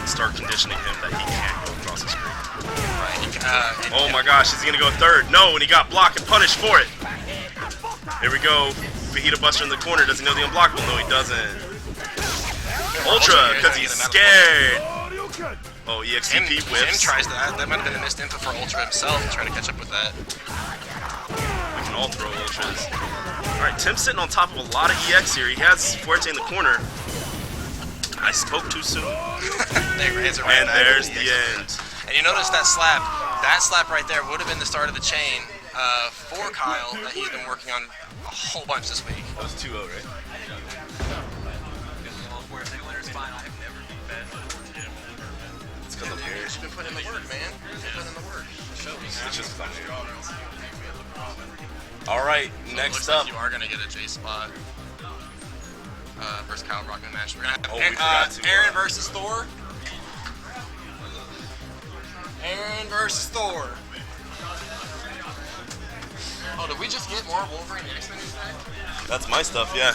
Start conditioning him that he can't go across the screen. Oh my gosh, is he gonna go third? No, and he got blocked and punished for it. Here we go. Fajita Buster in the corner. Does he know the unblockable? No, he doesn't. Ultra, because he's scared. Oh, EXCP whips. Tim tries that. That might have been a missed input for Ultra himself, trying to catch up with that. We can all throw Ultras. Alright, Tim's sitting on top of a lot of EX here. He has Fuerte in the corner. I spoke too soon. And there's the end. And you notice that slap right there would have been the start of the chain for Kyle that he's been working on a whole bunch this week. That was 2-0, right? It's because I'm here. You've been putting in the work, man. You've been putting in the work. It's just because I'm here. Alright, next up. up. You are going to get a J spot versus Kyle Brockman match. We're going to we have forgot to, Aaron versus Thor. Aaron versus Thor. Oh, did we just get more Wolverine X-Men today? That's my stuff, yeah.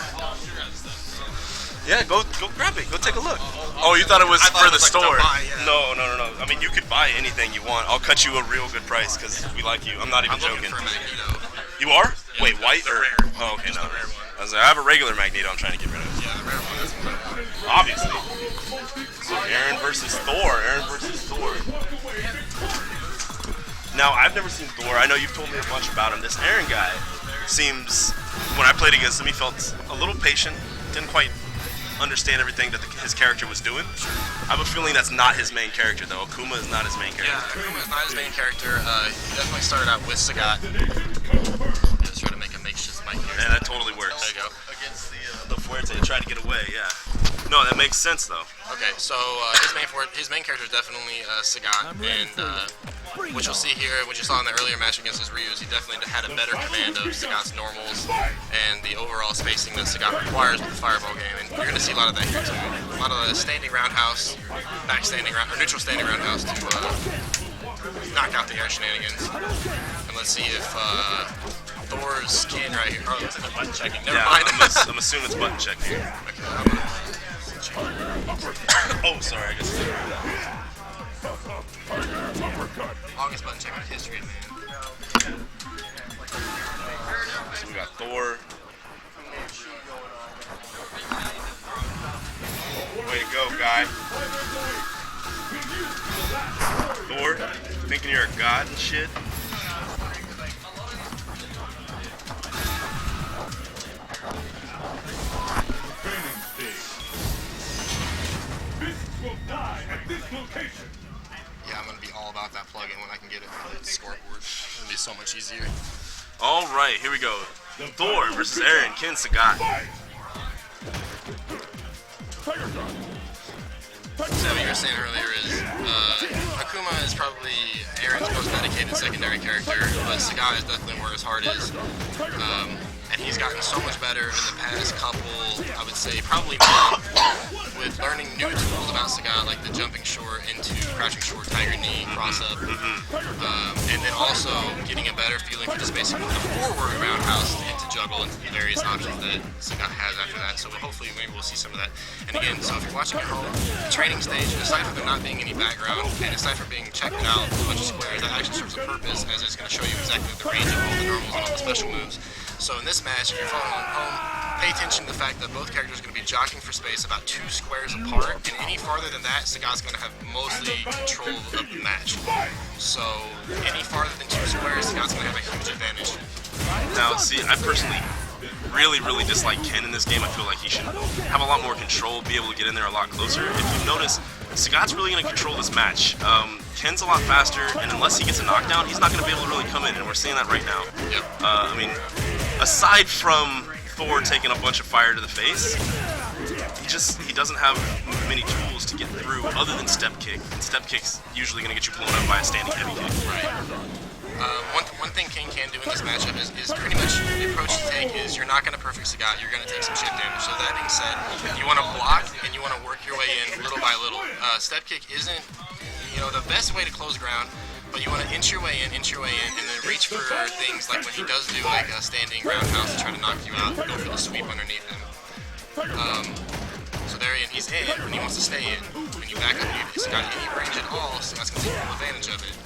Yeah, go grab it. Go take a look. Oh, you thought it was for the store? No. I mean, you could buy anything you want. I'll cut you a real good price because we like you. I'm not even joking. For a Magneto. You are? Yeah, wait, white or? Rare. Oh, okay, no. The rare one. I was like, I have a regular Magneto I'm trying to get rid of. Yeah, the rare one. That's what I want. Obviously. So Aaron versus Thor. Now, I've never seen Thor. I know you've told me a bunch about him. This Aaron guy seems, when I played against him, he felt a little patient. Didn't quite understand everything that his character was doing. I have a feeling that's not his main character, though. Akuma is not his main character. Yeah, Akuma is not his main character. He definitely started out with Sagat. Just try to make a makeshift mic here. Yeah, that totally works. There you go. Against the Fuerte, try to get away, yeah. No, that makes sense, though. Okay, so his main character is definitely Sagat, and what you'll see here, what you saw in the earlier match against his Ryus, he definitely had a better command of Sagat's normals and the overall spacing that Sagat requires with the fireball game, and you're going to see a lot of that here too. A lot of the standing roundhouse, neutral standing roundhouse to knock out the air shenanigans. And let's see if Thor's skin right here. Oh, looks like a button checking. Never mind. I'm assuming it's button check here. Okay, Oh, sorry, I guess. Longest button check in history, man. So we got Thor. Way to go, guy. Thor, thinking you're a god and shit. so much easier. All right, here we go. Thor versus Aaron, Ken Sagat. So what you were saying earlier is Akuma is probably Aaron's most dedicated secondary character, but Sagat is definitely where his heart is. And he's gotten so much better in the past couple, I would say probably month, with learning new tools about Sagat, like the jumping short into crouching short, tiger knee, cross up, and then also getting a better feeling for just basically the forward roundhouse into juggle and the various options that Sagat has after that. So hopefully maybe we'll see some of that. And again, so if you're watching at home, the training stage, aside from there not being any background, and aside from being checked out a bunch of squares, that actually serves a purpose, as it's going to show you exactly the range of all the normals and all the special moves. So in this match, if you're following along home, pay attention to the fact that both characters are going to be jockeying for space about 2 squares apart, and any farther than that, Sagat's going to have mostly control of the match. So any farther than 2 squares, Sagat's going to have a huge advantage. Now, see, I personally really dislike Ken in this game. I feel like he should have a lot more control, be able to get in there a lot closer. If you notice, Sagat's really going to control this match. Ken's a lot faster, and unless he gets a knockdown, he's not going to be able to really come in, and we're seeing that right now. Yep. I mean, aside from Thor taking a bunch of fire to the face, he doesn't have many tools to get through other than step kick. And step kick's usually going to get you blown up by a standing heavy kick. Right. One thing King can do in this matchup is pretty much the approach to take is you're not going to perfect Sagat, you're going to take some chip damage. So that being said, you want to block and you want to work your way in little by little. Step kick isn't, the best way to close ground, but you want to inch your way in, and then reach for things like when he does do like a standing roundhouse to try to knock you out, go for the sweep underneath him. So there he's in, and he wants to stay in. When you back up, he's got any range at all, so that's going to take full advantage of it.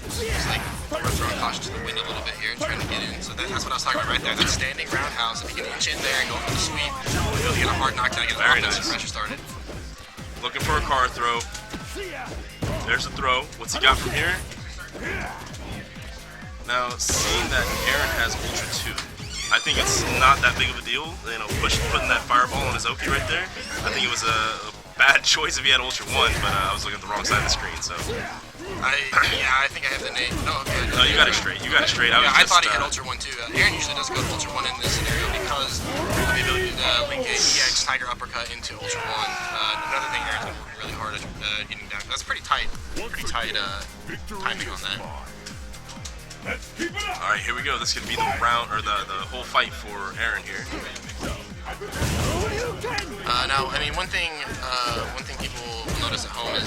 It's like we're throwing caution to the wind a little bit here, trying to get in. So that's what I was talking about right there. That standing roundhouse, if you can inch in there and go for the sweep, you'll get a hard knockdown, get Very offensive nice. pressure started. Looking for a car throw. There's the throw. What's he got from here? Now, seeing that Aaron has Ultra 2, I think it's not that big of a deal. Putting that fireball on his Oki right there. I think it was a bad choice if he had Ultra 1, but I was looking at the wrong side of the screen, so. I think I have the name. No, okay. No, you got it straight. I thought he had Ultra 1 too. Aaron usually does go to Ultra 1 in this scenario because of the ability to link a EX Tiger Uppercut into Ultra 1. Another thing Aaron's been working really hard at getting down. That's pretty tight timing on that. Alright, here we go. This could be the round, or the whole fight for Aaron here. Now, I mean, one thing people will notice at home is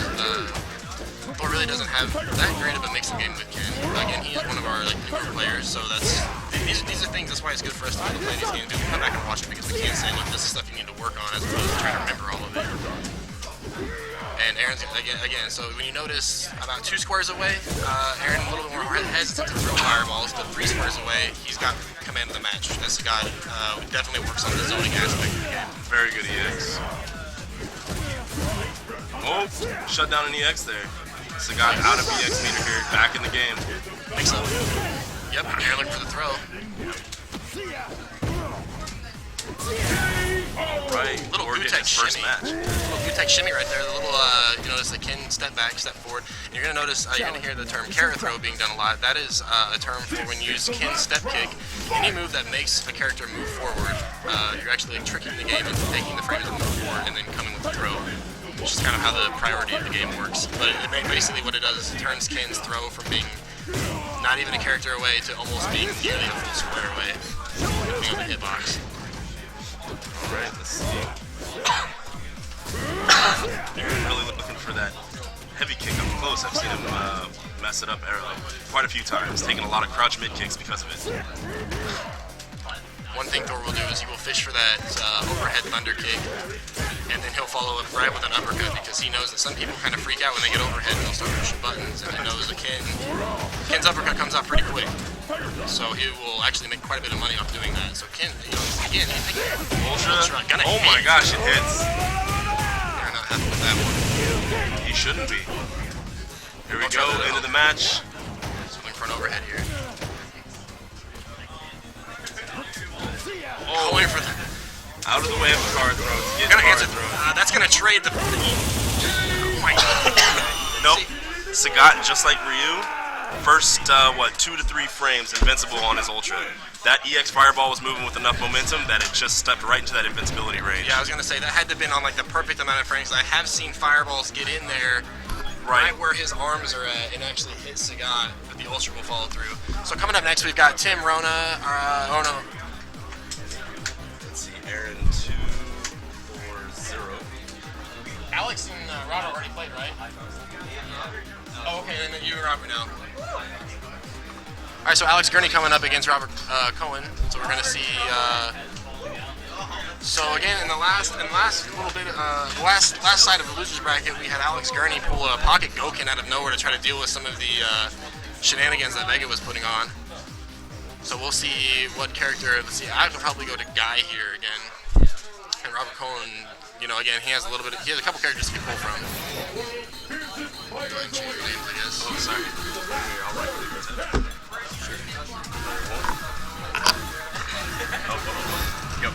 Thor really doesn't have that great of a mixing game with Ken. Again, he is one of our newer players, so these are things. That's why it's good for us to be able to play these games. We can come back and watch it because we can't say, look, this is stuff you need to work on, as opposed to trying to remember all of it. And Aaron's again. So when you notice about 2 squares away, Aaron a little bit more hesitant to throw fireballs, but 3 squares away, he's got command of the match. That's a guy who definitely works on the zoning aspect of the game. Very good EX. Oh, shut down an EX there. Sagat out of EX meter here, back in the game. Mix up. Yep, Aaron looking for the throw. Alright, Little Thor getting Gutek his first shimmy. match. Little Gutek shimmy right there. The little, you notice the Ken step back, step forward. And you're going to notice, you're going to hear the term carrot throw being done a lot. That is a term for when you use Ken's step kick. Any move that makes a character move forward, you're actually tricking the game into taking the frame to move forward and then coming with the throw, which is kind of how the priority of the game works. But basically what it does is it turns Ken's throw from being not even a character away to almost being nearly a full square away, depending on the hitbox. Alright, let's see. Aaron really looking for that heavy kick up close. I've seen him mess it up quite a few times, taking a lot of crouch mid kicks because of it. One thing Thor will do is he will fish for that overhead thunder kick, and then he'll follow up right with an uppercut because he knows that some people kind of freak out when they get overhead and they'll start pushing buttons, and he knows that Ken's uppercut comes out pretty quick. So he will actually make quite a bit of money off doing that. So Ken, again, Ultra. Gonna Oh my gosh, it hits. They're not happy with that one. He shouldn't be. Here we go, into the match. So looking for an overhead here. Oh, Going for the. out of the way of the card throw. Get Gonna card answer. throw. That's gonna trade the. Oh my god. Nope. Sagat, just like Ryu, first, 2 to 3 frames invincible on his Ultra. That EX Fireball was moving with enough momentum that it just stepped right into that invincibility range. Yeah, I was gonna say that had to have been on like the perfect amount of frames. I have seen fireballs get in there right where his arms are at and actually hit Sagat, but the Ultra will follow through. So coming up next, we've got Tim Rona. Oh no. Let's see, Aaron 240. Alex and Robert already played, right? Oh, okay, then you and Robert now. All right, so Alex Gurney coming up against Robert Cohen. So we're gonna see. So again, in the last little bit, the last side of the losers bracket, we had Alex Gurney pull a pocket Goken out of nowhere to try to deal with some of the shenanigans that Vega was putting on. So we'll see what character. Let's see. I could probably go to Guy here again, and Robert Cohen. You know, again, he has a little bit. He has a couple characters he can pull from. Go ahead and change your names, I guess. Oh, sorry. Here, I'll right click it. Go.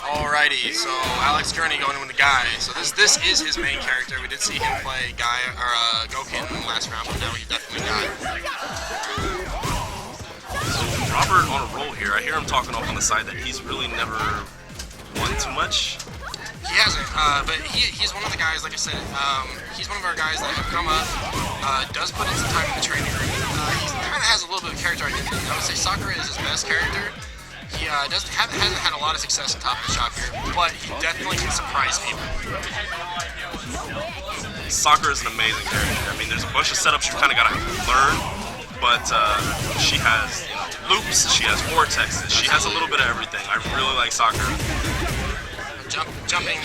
Alrighty, so Alex Gurney going in with the Guy. So this is his main character. We did see him play Guy or Goken in the last round, but now he's definitely Guy. So Robert on a roll here. I hear him talking off on the side that he's really never won too much. He hasn't, but he's one of the guys. Like I said, he's one of our guys that have come up. Does put in some time in the training room. He kind of has a little bit of character identity. I would say Sakura is his best character. He hasn't had a lot of success in top of the shop here, but he definitely can surprise people. Sakura is an amazing character. I mean, there's a bunch of setups you kind of got to learn, but she has loops, she has vortexes, she has a little bit of everything. I really like Sakura. Jumping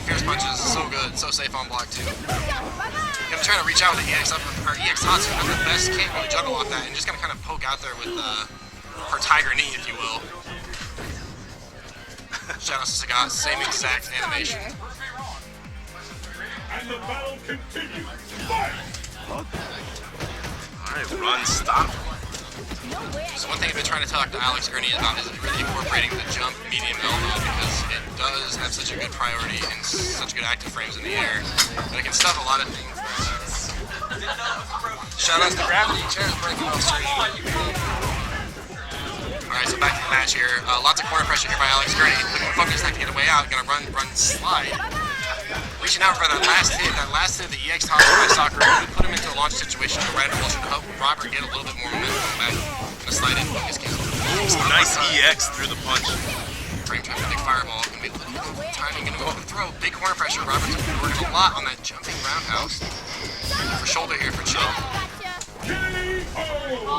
fierce punches is so good, so safe on block too. I'm trying to reach out with the EX up or EX Tatsu, but the best can't really juggle off that, and just gonna kind of poke out there with her tiger knee, if you will. Shout out to Sagat, same exact animation. And the battle continues. Fight! Alright, run, stop. So one thing I've been trying to talk to Alex Gurney about is really incorporating the jump medium elbow, because it does have such a good priority and such good active frames in the air, but it can stop a lot of things. Shout out to Gravity, chairs breaking off stream. Alright, so back to the match here. Lots of corner pressure here by Alex Gurney. Looking focused, not to get away out. Gonna run, slide. Reaching out for that last hit of the EX Tatsu by Sakura. Really put him into a launch situation to right motion to help Robert get a little bit more momentum back. Gonna slide in, focus cancel. Ooh, nice EX through the punch. Frame trap, big fireball. Gonna be a little bit of timing, gonna go up and throw. Big corner pressure. Robert's working a lot on that jumping roundhouse. For shoulder here for Chill.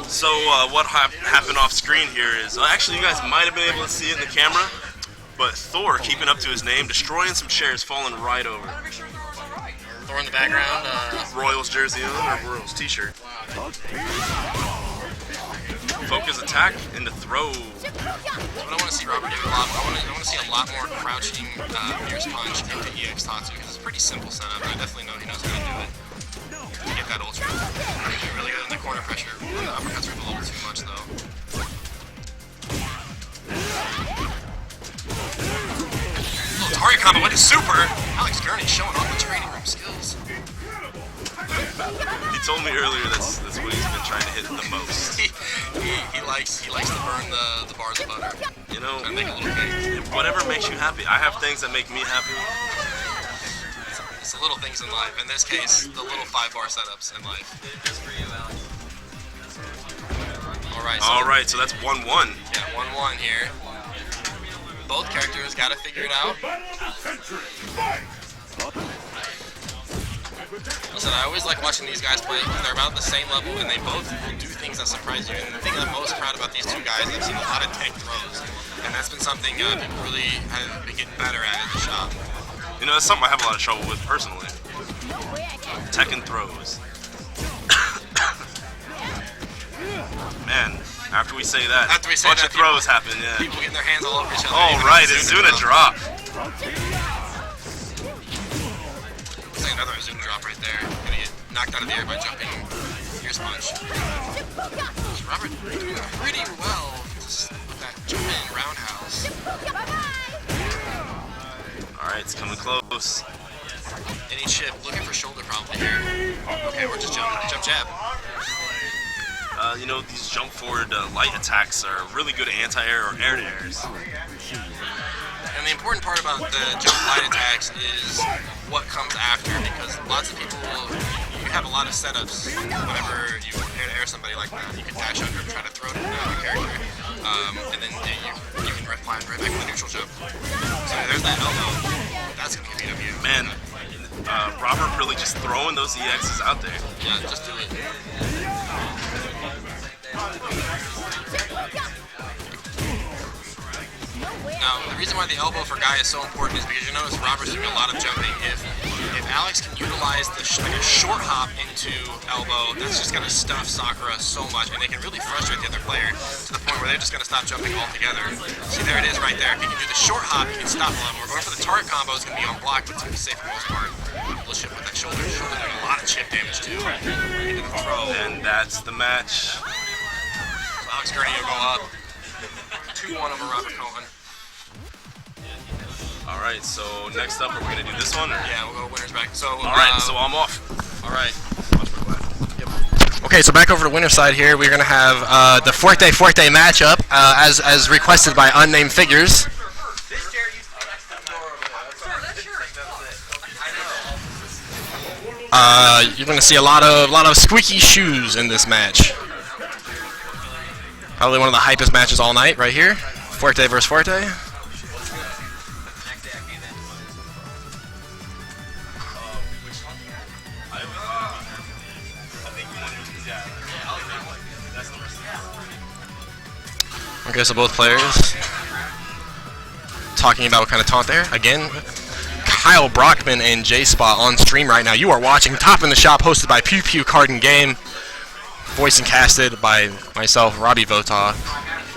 So what happened off screen here is, actually you guys might have been able to see it in the camera, but Thor keeping up to his name, destroying some chairs, falling right over. Thor in the background. Royals jersey on, or Royals t-shirt. Focus attack into throw. So I don't want to see Robert do a lot. I want to see a lot more crouching fierce punch into EX Tatsu, because it's a pretty simple setup. I definitely know he knows how to do it. To get that ultra. Really good in the corner pressure. The uppercuts are a little too much though. Little target combo with a super. Alex Gurney showing off the training room skills. He told me earlier that's what he's been trying to hit the most. he likes to burn the bars of butter. You know, And make a little cake. whatever makes you happy. I have things that make me happy. It's the little things in life. In this case, the little 5-bar setups in life. Alright, so that's 1-1. Yeah, 1-1 here. Both characters got to figure it out. Listen, I always like watching these guys play because they're about the same level and they both will do things that surprise you. And the thing I'm most proud about these two guys, I've seen a lot of tech throws. And that's been something people really have been getting better at the shop. You know, that's something I have a lot of trouble with personally. Tekken throws. Man, after we say that, a bunch of throws happen, yeah. People getting their hands all over each other. Oh, right, Izuna drop. another zoom drop right there. Gonna get knocked out of the air by jumping Fierce Punch. Robert doing pretty well just with that jumping roundhouse. Alright, it's coming close. Any chip looking for shoulder probably here. Okay, we're just jump jab. You know, these jump forward light attacks are really good anti-air or air-to-airs. And the important part about the jump light attacks is what comes after, because lots of people will, you have a lot of setups whenever you air somebody like that. You can dash under and try to throw it into another character, and then you can fly right back to the neutral jump. So there's that elbow. That's going to get beat up you. Man, Robert really just throwing those EXs out there. Yeah, just do it. Now, the reason why the elbow for Guy is so important is because you notice Robert's doing a lot of jumping. If Alex can utilize the like a short hop into elbow, that's just going to stuff Sakura so much, and it can really frustrate the other player to the point where they're just going to stop jumping altogether. See, there it is right there. If you can do the short hop, you can stop them. We're going for the target combo. It's going to be on block, but it's going to be safe for the most part. Little chip with that shoulder. Shoulder doing a lot of chip damage too. Into the throw. And that's the match. So Alex Gurney will go up 2-1 over Robert Cohen. Alright, so next up, are we going to do this one? Or? Yeah, we'll go winners back. So, Alright, so I'm off. Alright. Okay, so back over to winner's side here, we're going to have the Fuerte matchup as requested by unnamed figures. You're going to see a lot of squeaky shoes in this match. Probably one of the hypest matches all night right here. Fuerte versus Fuerte. Okay, so both players talking about what kind of taunt there. Again, Kyle Brockman and J-Spot on stream right now. You are watching Top in the Shop, hosted by Pew Pew Card and Game. Voice and casted by myself, Robbie Vota,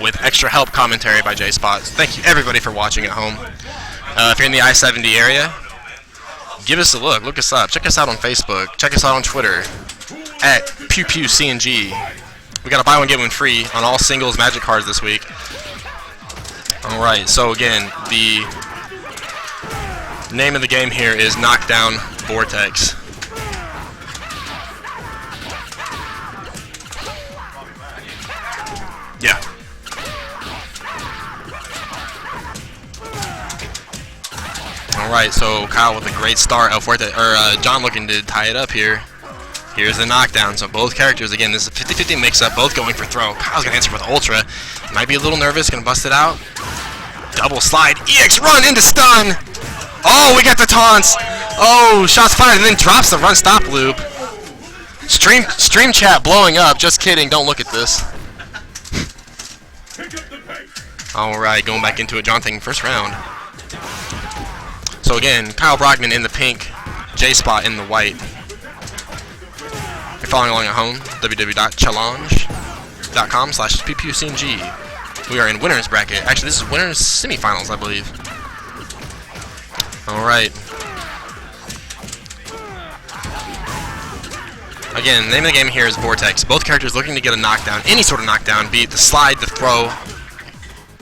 with extra help commentary by J-Spot. Thank you, everybody, for watching at home. If you're in the I-70 area, give us a look. Look us up. Check us out on Facebook. Check us out on Twitter, at PewPewCNG. We got a buy one, get one free on all singles Magic cards this week. Alright, so again, the name of the game here is Knockdown Vortex. Yeah. Alright, so Kyle with a great start. John looking to tie it up here. Here's the knockdown. So both characters, again, this is a 50-50 mix-up, both going for throw. Kyle's going to answer with Ultra. Might be a little nervous, going to bust it out. Double slide, EX run into stun. Oh, we got the taunts. Oh, shots fired, and then drops the run stop loop. Stream chat blowing up. Just kidding, don't look at this. Alright, going back into it. John taking first round. So again, Kyle Brockman in the pink, J-Spot in the white. If you're following along at home, www.challenge.com/PewPewCNG. We are in winner's bracket. Actually, this is winner's semifinals, I believe. Alright. Again, the name of the game here is Vortex. Both characters looking to get a knockdown, any sort of knockdown, be it the slide, the throw,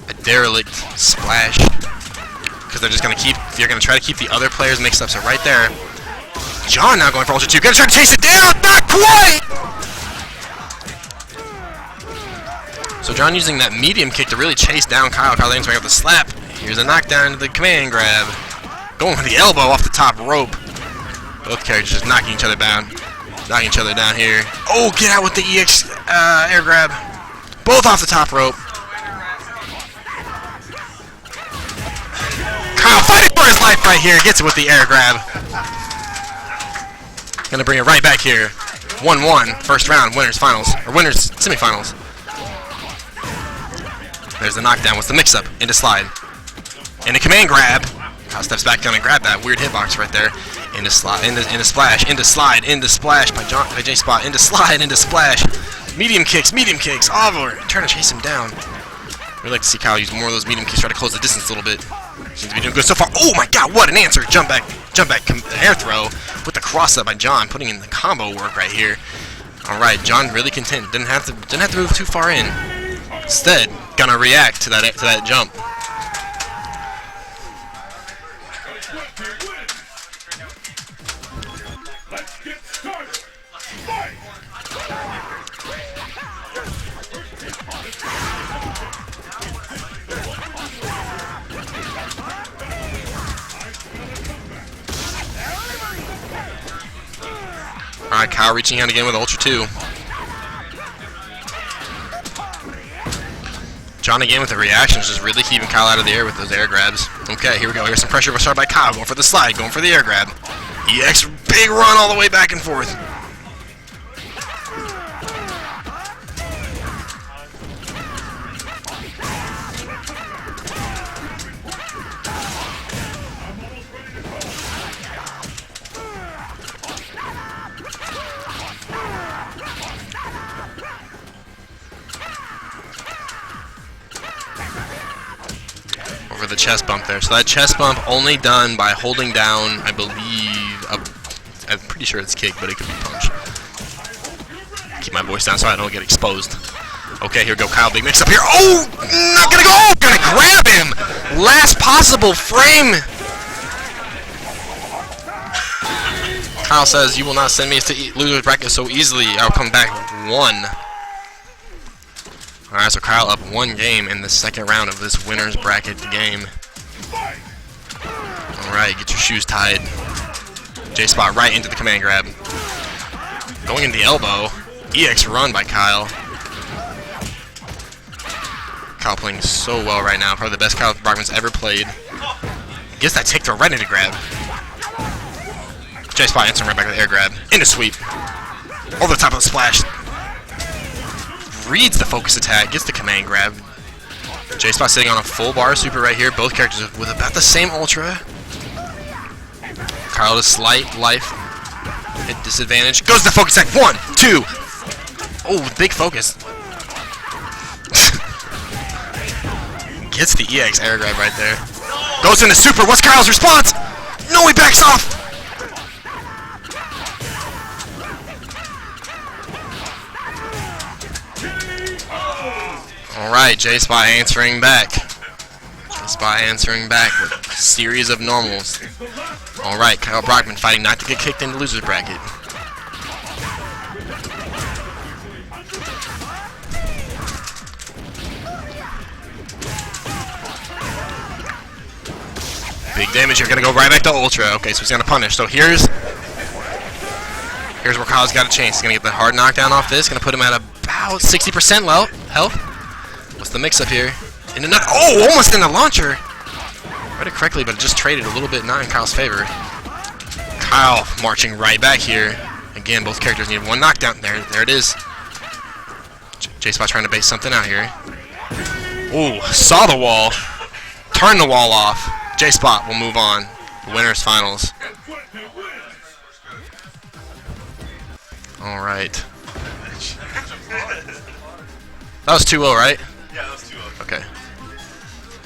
a derelict, splash. Because they're just going to you're going to try to keep the other players mixed up. So right there, John now going for Ultra 2. Going to try to chase it down. Not quite! So John using that medium kick to really chase down Kyle. Kyle lands right up the slap. Here's a knockdown to the command grab. Going for the elbow off the top rope. Both characters just knocking each other down. Knocking each other down here. Oh, get out with the EX air grab. Both off the top rope. Kyle fighting for his life right here. Gets it with the air grab. Gonna bring it right back here. 1-1. First round. Winners finals. Or winners semifinals. There's the knockdown. What's the mix-up? Into slide. Into command grab. Kyle steps back down and grab that weird hitbox right there. Into slide. Into splash. Into slide. Into splash by J-Spot. Into slide. Into splash. Medium kicks. Medium kicks. Oliver trying to chase him down. We'd like to see Kyle use more of those medium kicks. Try to close the distance a little bit. Seems to be doing good so far. Oh my god, what an answer. Jump back jump back air throw with the cross up by John, putting in the combo work right here. All right, John really content. Didn't have to move too far in. Instead, gonna react to that jump. Let's get started. Fight! All right, Kyle reaching out again with Ultra 2. John again with the reactions, just really keeping Kyle out of the air with those air grabs. Okay, here we go. Here's some pressure started by Kyle, going for the slide, going for the air grab. EX, big run all the way back and forth. Over the chest bump there. So that chest bump only done by holding down, I believe, I'm pretty sure it's kick, but it could be punch. Keep my voice down so I don't get exposed. Okay, here we go, Kyle, big mix up here. Oh, not gonna go, gonna grab him. Last possible frame. Kyle says, you will not send me to loser's bracket so easily. I'll come back one. Alright, so Kyle up one game in the second round of this winner's bracket game. Alright, get your shoes tied. J-Spot right into the command grab. Going into the elbow. EX run by Kyle. Kyle playing so well right now. Probably the best Kyle Brockman's ever played. Gets that take throw right into grab. J-Spot answering right back with the air grab. Into sweep. Over the top of the splash. Reads the focus attack, gets the command grab. J-Spot sitting on a full bar super right here. Both characters with about the same ultra. Kyle to slight life at disadvantage. Goes to the focus attack. 1, 2. Oh, big focus. Gets the EX air grab right there. Goes into super. What's Kyle's response? No, he backs off. Alright, J-Spot answering back. J-Spot answering back with a series of normals. Alright, Kyle Brockman fighting not to get kicked into loser's bracket. Big damage here, gonna go right back to Ultra. Okay, so he's gonna punish. So here's where Kyle's got a chance. He's gonna get the hard knockdown off this, gonna put him at about 60% health. What's the mix up here? In the oh, almost in the launcher. Read it correctly, but it just traded a little bit not in Kyle's favor. Kyle marching right back here. Again, both characters need one knockdown. There it is. J-Spot trying to base something out here. Ooh, saw the wall. Turn the wall off. J-Spot will move on. The winner's finals. All right. That was 2-0, right? Yeah, that was 2-0. Okay.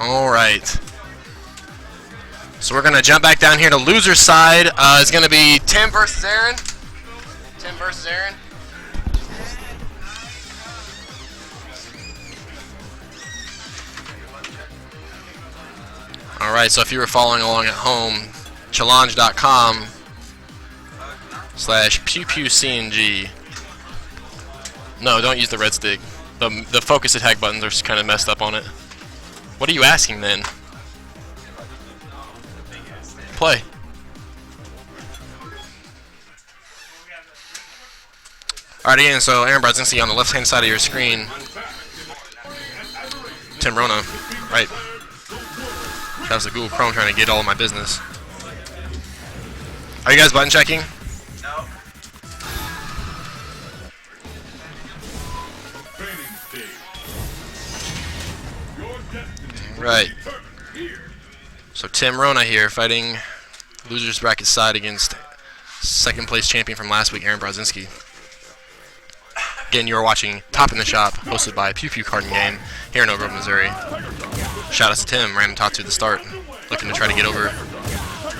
Alright. So we're going to jump back down here to loser's side. It's going to be Tim versus Aaron. Tim versus Aaron. Alright, so if you were following along at home, challenge.com/pewpewcng. No, don't use the red stick. The focus attack buttons are kind of messed up on it. What are you asking then? Play. Alright, again, so Aaron Brodzinski on the left-hand side of your screen. Tim Rona, right. That was the Google Chrome trying to get all of my business. Are you guys button checking? No. Right. So Tim Rona here fighting loser's bracket side against second place champion from last week, Aaron Brodzinski. Again, you are watching Top in the Shop, hosted by Pew Pew Card Game here in Oak Grove, Missouri. Shout out to Tim, random top 2 at the start, looking to try to get over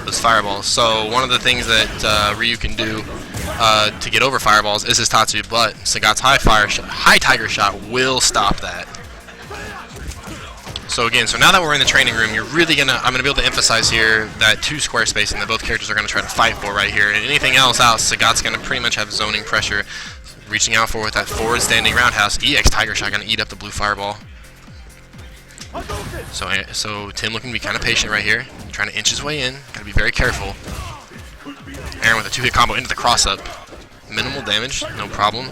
those fireballs. So one of the things that Ryu can do to get over fireballs is his Tatsu, but Sagat's high tiger shot will stop that. So again, so now that we're in the training room, I'm gonna be able to emphasize here that 2 square spacing that both characters are gonna try to fight for right here. And anything else out, Sagat's gonna pretty much have zoning pressure, reaching out for with that forward standing roundhouse. EX tiger shot gonna eat up the blue fireball. So Tim looking to be kind of patient right here, trying to inch his way in. Gotta be very careful. Aaron with a 2-hit combo into the cross up. Minimal damage, no problem.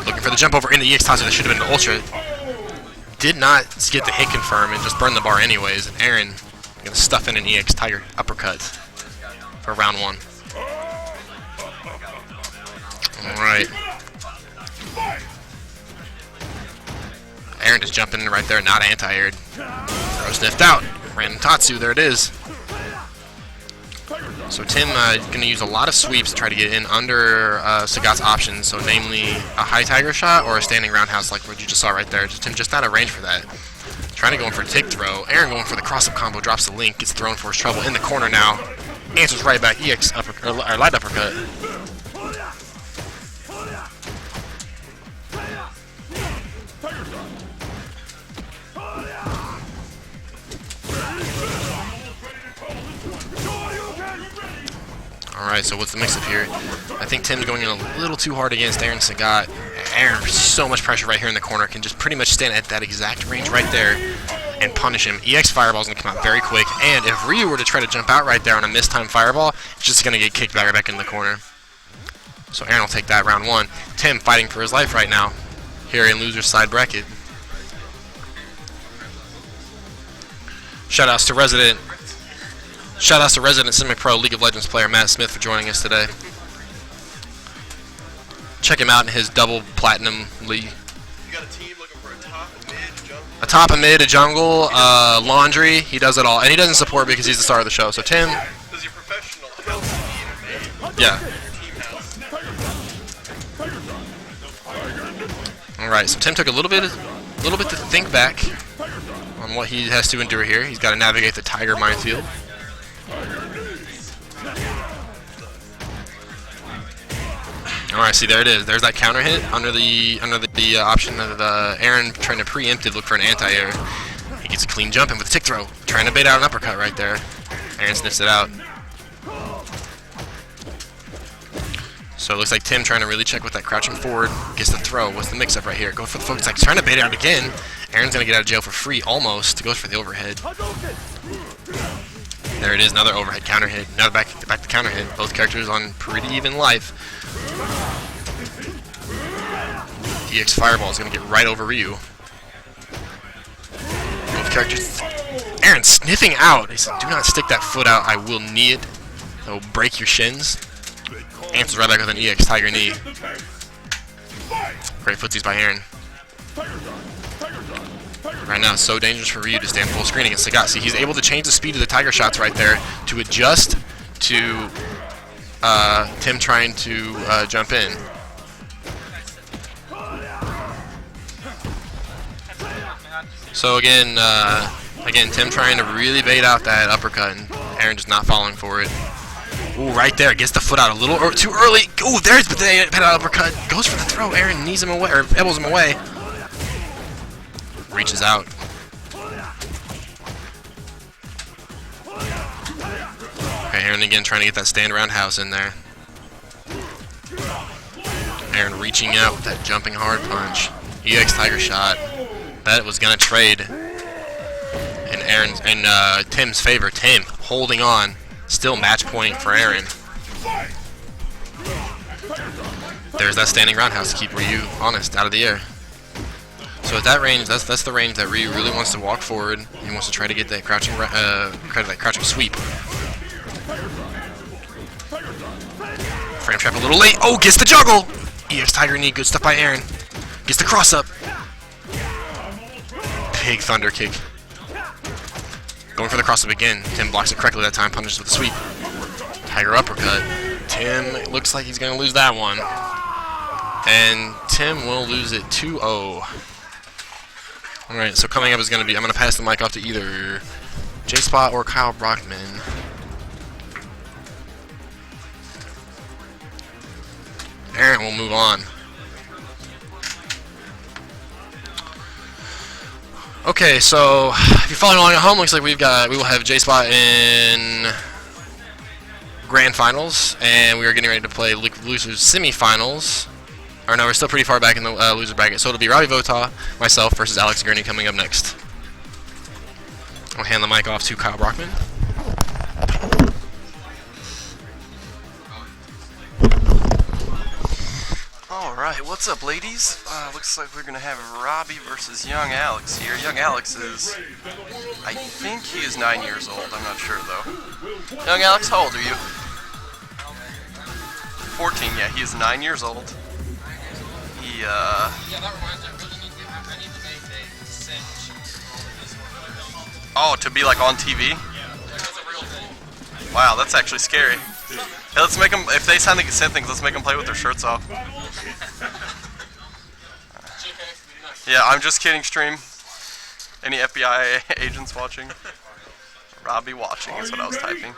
Looking for the jump over into EX Tatsu. That should have been an ultra. Did not get the hit confirm and just burned the bar anyways. And Aaron gonna stuff in an EX Tiger uppercut for round 1. Alright. Aaron just jumping in right there, not anti-aired. Throw sniffed out. Random Tatsu, there it is. So Tim gonna use a lot of sweeps to try to get in under Sagat's options, so namely a high tiger shot or a standing roundhouse like what you just saw right there. Tim just out of range for that. Trying to go in for a tick throw. Aaron going for the cross-up combo, drops the link, gets thrown for his trouble in the corner now. Answers right back, EX uppercut, or light uppercut. Alright, so what's the mix-up here? I think Tim's going in a little too hard against Aaron Sagat. Aaron, so much pressure right here in the corner, can just pretty much stand at that exact range right there and punish him. EX Fireball's going to come out very quick, and if Ryu were to try to jump out right there on a mistimed Fireball, it's just going to get kicked right back in the corner. So Aaron will take that round 1. Tim fighting for his life right now here in loser's side bracket. Shoutouts to Resident semi-pro League of Legends player Matt Smith for joining us today. Check him out in his double platinum league. You got a team looking for a top, a mid, jungle? A top, a mid, a jungle, laundry. He does it all, and he doesn't support because he's the star of the show. So Tim, Does your professional health yeah. team house? All right. So Tim took a little bit to think back on what he has to endure here. He's got to navigate the Tiger minefield. Alright, see, there it is. There's that counter hit under the option of Aaron trying to preemptive look for an anti-air. He gets a clean jump in with a tick throw, trying to bait out an uppercut right there. Aaron sniffs it out. So it looks like Tim trying to really check with that crouching forward. Gets the throw. What's the mix-up right here? Go for the focus attack. Trying to bait it out again. Aaron's going to get out of jail for free, almost. Goes for the overhead. There it is, another overhead counter hit. Now back to counter hit. Both characters on pretty even life. EX Fireball is going to get right over Ryu. Both characters. Aaron sniffing out. He said, do not stick that foot out. I will knee it. That will break your shins. Answers right back with an EX Tiger knee. Great footsies by Aaron. Right now, it's so dangerous for Ryu to stand full screen against Sagat. See, he's able to change the speed of the Tiger shots right there to adjust to Tim trying to jump in. So again, Tim trying to really bait out that uppercut, and Aaron just not falling for it. Ooh, right there, gets the foot out a little too early. Ooh, there's the bait out uppercut. Goes for the throw. Aaron knees him away, or elbows him away. Reaches out. Okay, Aaron again trying to get that stand roundhouse in there. Aaron reaching out with that jumping hard punch. EX Tiger shot. That was gonna trade in Tim's favor. Tim holding on. Still match point for Aaron. There's that standing roundhouse to keep Ryu honest out of the air. So at that range, that's the range that Ryu really wants to walk forward. He wants to try to get that crouching sweep. Frame trap a little late. Oh, gets the juggle. EX Tiger knee. Good stuff by Aaron. Gets the cross up. Big thunder kick. Going for the cross up again. Tim blocks it correctly that time. Punishes with a sweep. Tiger uppercut. Tim looks like he's going to lose that one. And Tim will lose it 2-0. Alright, so coming up is going to be, I'm going to pass the mic off to either J-Spot or Kyle Brockman. apparent, we'll move on. Okay, so if you're following along at home, looks like we will have J-Spot in grand finals, and we are getting ready to play losers semifinals. Or no, we're still pretty far back in the loser bracket, so it'll be Robbie Vota, myself, versus Alex Gurney coming up next. I'll hand the mic off to Kyle Brockman. Alright, what's up, ladies? Looks like we're gonna have Robbie versus Young Alex here. Young Alex is, I think he is 9 years old, I'm not sure though. Young Alex, how old are you? 14, yeah, he is 9 years old. He, Yeah, that reminds me. I really need to make a cinch. oh, to be like on TV? That's a real thing. Wow, that's actually scary. Hey, let's make them, if they send things, let's make them play with their shirts off. Yeah, I'm just kidding, stream. Any FBI agents watching? Robbie watching is what I was typing.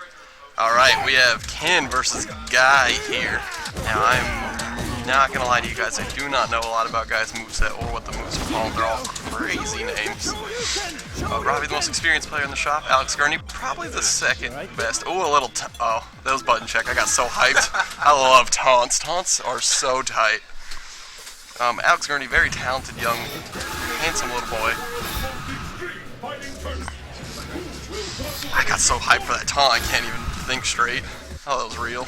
Alright, we have Ken versus Guy here. Now, I'm not gonna lie to you guys, I do not know a lot about Guy's moveset or what the moves are called. They're all crazy names. Robbie, the most experienced player in the shop. Alex Gurney, probably the second best. Oh, a little oh, that was button check. I got so hyped. I love taunts. Taunts are so tight. Alex Gurney, very talented, young, handsome little boy. I got so hyped for that taunt, I can't even think straight. Oh, that was real.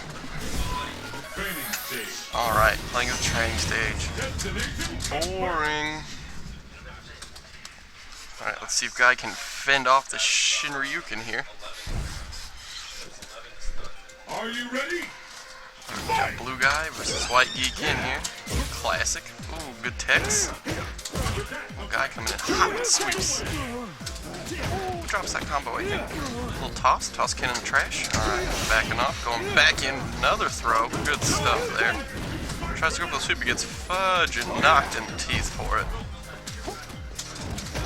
Alright, playing the training stage. Boring. Alright, let's see if Guy can fend off the Shinryuken here. Are you ready? We got Blue Guy versus White Geek in here. Classic. Ooh, good techs. Guy coming in hot with sweeps. Ooh, drops that combo, I think. A little toss. Toss Ken in the trash. Alright, backing off. Going back in. Another throw. Good stuff there. Tries to go for the sweep. He gets fudge and knocked in the teeth for it.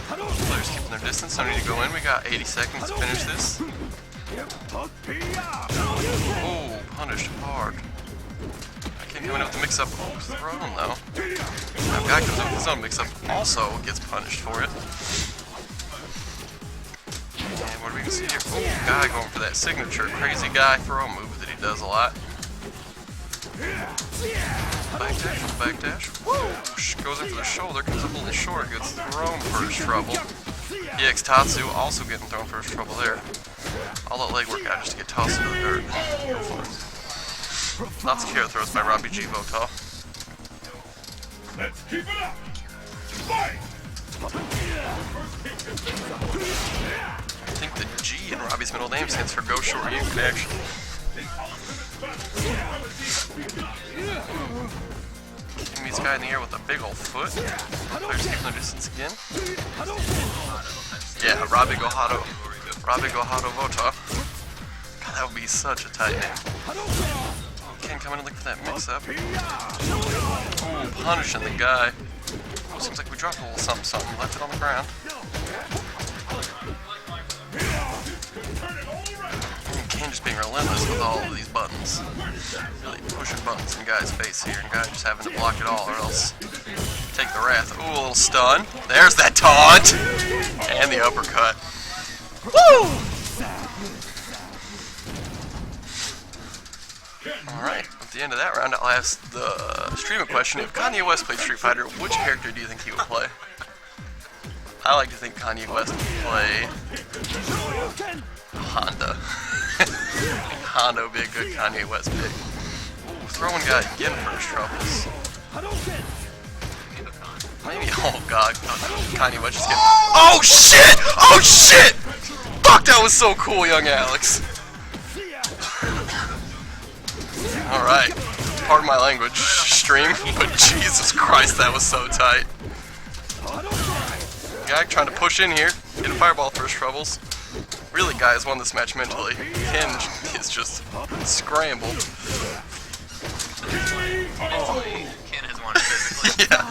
Players keeping their distance. No need to go in. We got 80 seconds to finish this. Ooh, punished hard. I can't come in with the mix-up thrown though. Now Guy comes in with his own mix-up, also gets punished for it. And what do we see here? Ooh, Guy going for that signature crazy Guy throw move that he does a lot. Backdash. Woo! Goes in for the shoulder, comes up a little short, gets thrown for his trouble. EX Tatsu also getting thrown for his trouble there. All that leg work out just to get tossed into the dirt. Lots of carrot throws by Robbie G. Vota. Let's keep it up. Fight! I think the G in Robbie's middle name stands for Go Shoryuken, actually. Kicking this guy in the air with a big old foot. Players keeping their distance again. Yeah, Robbie Gohado. Robbie Gohado Vota. God, that would be such a tight name. Ken coming in looking for that mix-up. Ooh, punishing the guy. Oh, seems like we dropped a little something, left it on the ground. And Ken just being relentless with all of these buttons. Really pushing buttons in Guy's face here, and Guy just having to block it all or else take the wrath. Ooh, a little stun. There's that taunt! And the uppercut. Woo! Alright, at the end of that round, I'll ask the streamer question. If Kanye West played Street Fighter, which character do you think he would play? I like to think Kanye West would play Honda. Honda would be a good Kanye West pick. Ooh, throwing Guy again for his troubles. Maybe, oh god, Kanye West just getting... Oh shit! Oh shit! Fuck, that was so cool, young Alex. Alright, pardon my language, stream, but Jesus Christ, that was so tight. Guy trying to push in here, get a fireball for his troubles. Really, Guy has won this match mentally. Ken is just scrambled. Ken has won it physically. Yeah,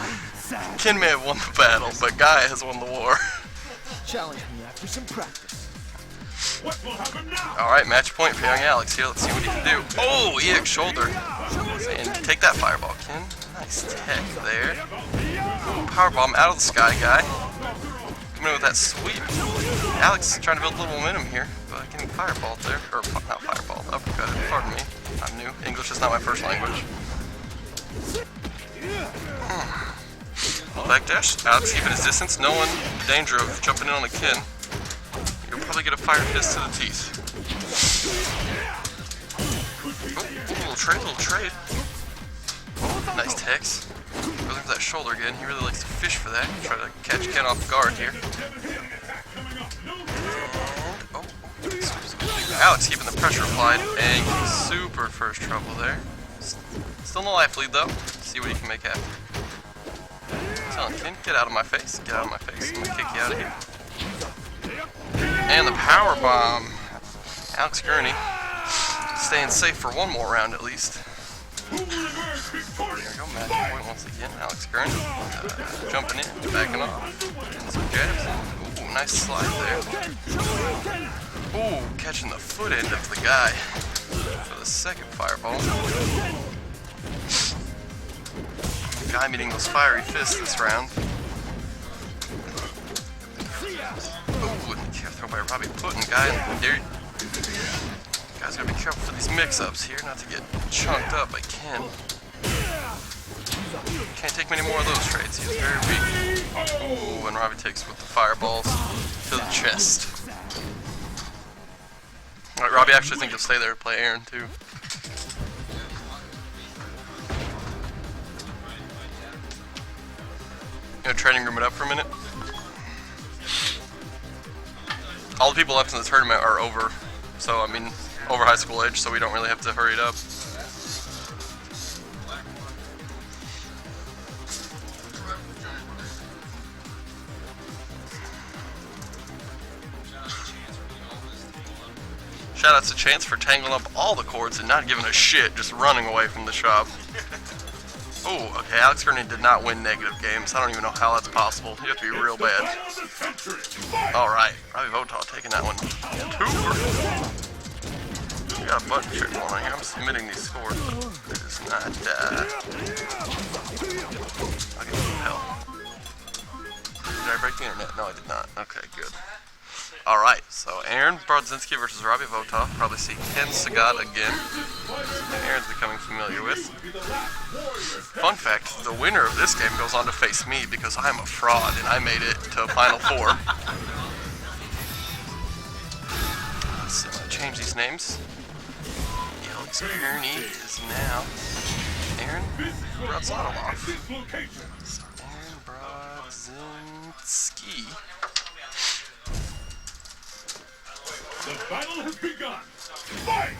Ken may have won the battle, but Guy has won the war. Challenge me after some practice. What will happen now? Alright, match point for young Alex here. Let's see what he can do. Oh, EX shoulder. And take that fireball, Ken. Nice tech there. Powerbomb out of the sky guy. Coming in with that sweep. Alex trying to build a little momentum here, but getting fireballed there. Or not fireballed, uppercut. Pardon me. I'm new. English is not my first language. Backdash. Alex keeping his distance. No one in danger of jumping in on a Ken. You'll probably get a fire fist to the teeth. Oh, little trade. Oh, nice text. Goes for that shoulder again. He really likes to fish for that. Try to catch Ken off guard here. And, Alex keeping the pressure applied and getting super first trouble there. Still in the life lead though. See what he can make happen. Telling Ken, get out of my face. Get out of my face. I'm gonna kick you out of here. And the power bomb. Alex Gurney staying safe for one more round at least. There we go, magic point once again. Alex Gurney jumping in, backing off, getting some jabs. Ooh, nice slide there. Ooh, catching the foot end of the guy for the second fireball. Guy meeting those fiery fists this round. Ooh, throw by Robbie Putin, guy in there. Guys gotta be careful for these mix-ups here, not to get chunked up by Ken. Can't take many more of those trades, he's very weak. Ooh, and Robbie takes with the fireballs to the chest. Alright, Robbie actually thinks he'll stay there to play Aaron too. Gonna training room it up for a minute. All the people left in the tournament are over, so I mean, over high school age, so we don't really have to hurry it up. Shoutouts to Chance for tangling up all the cords and not giving a shit, just running away from the shop. Oh, okay, Alex Gurney did not win negative games. I don't even know how that's possible. You have to be real bad. Alright, Robbie Votaw taking that one. Twofer. We got a button trick going on here. I'm submitting these scores. It is not, I'll get some help. Did I break the internet? No, I did not. Okay, good. Alright, so Aaron Brodzinski versus Robbie Votaw. Probably see Ken Sagat again. Aaron's becoming familiar with. Fun fact, the winner of this game goes on to face me because I'm a fraud and I made it to Final Four. Let's change these names. Alex Gurney is now Aaron Brodzinski. Aaron Brodzinski. The battle has begun. Fight!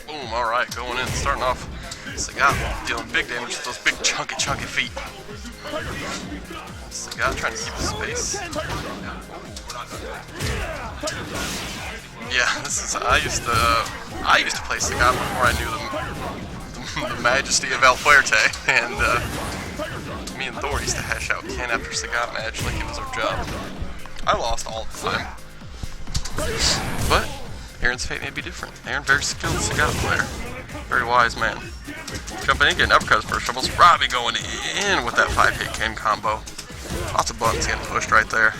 Boom, alright, going in, starting off. Sagat dealing big damage with those big chunky feet. Sagat trying to keep the space. Yeah, this is I used to play Sagat before I knew the majesty of El Fuerte, and me and Thor used to hash out Ken after Sagat match like it was our job. I lost all the time. But Aaron's fate may be different. Aaron, very skilled Sagat player. Very wise man. Jumping in, getting uppercuts first troubles. Robbie going in with that 5-hit Ken combo. Lots of buttons getting pushed right there.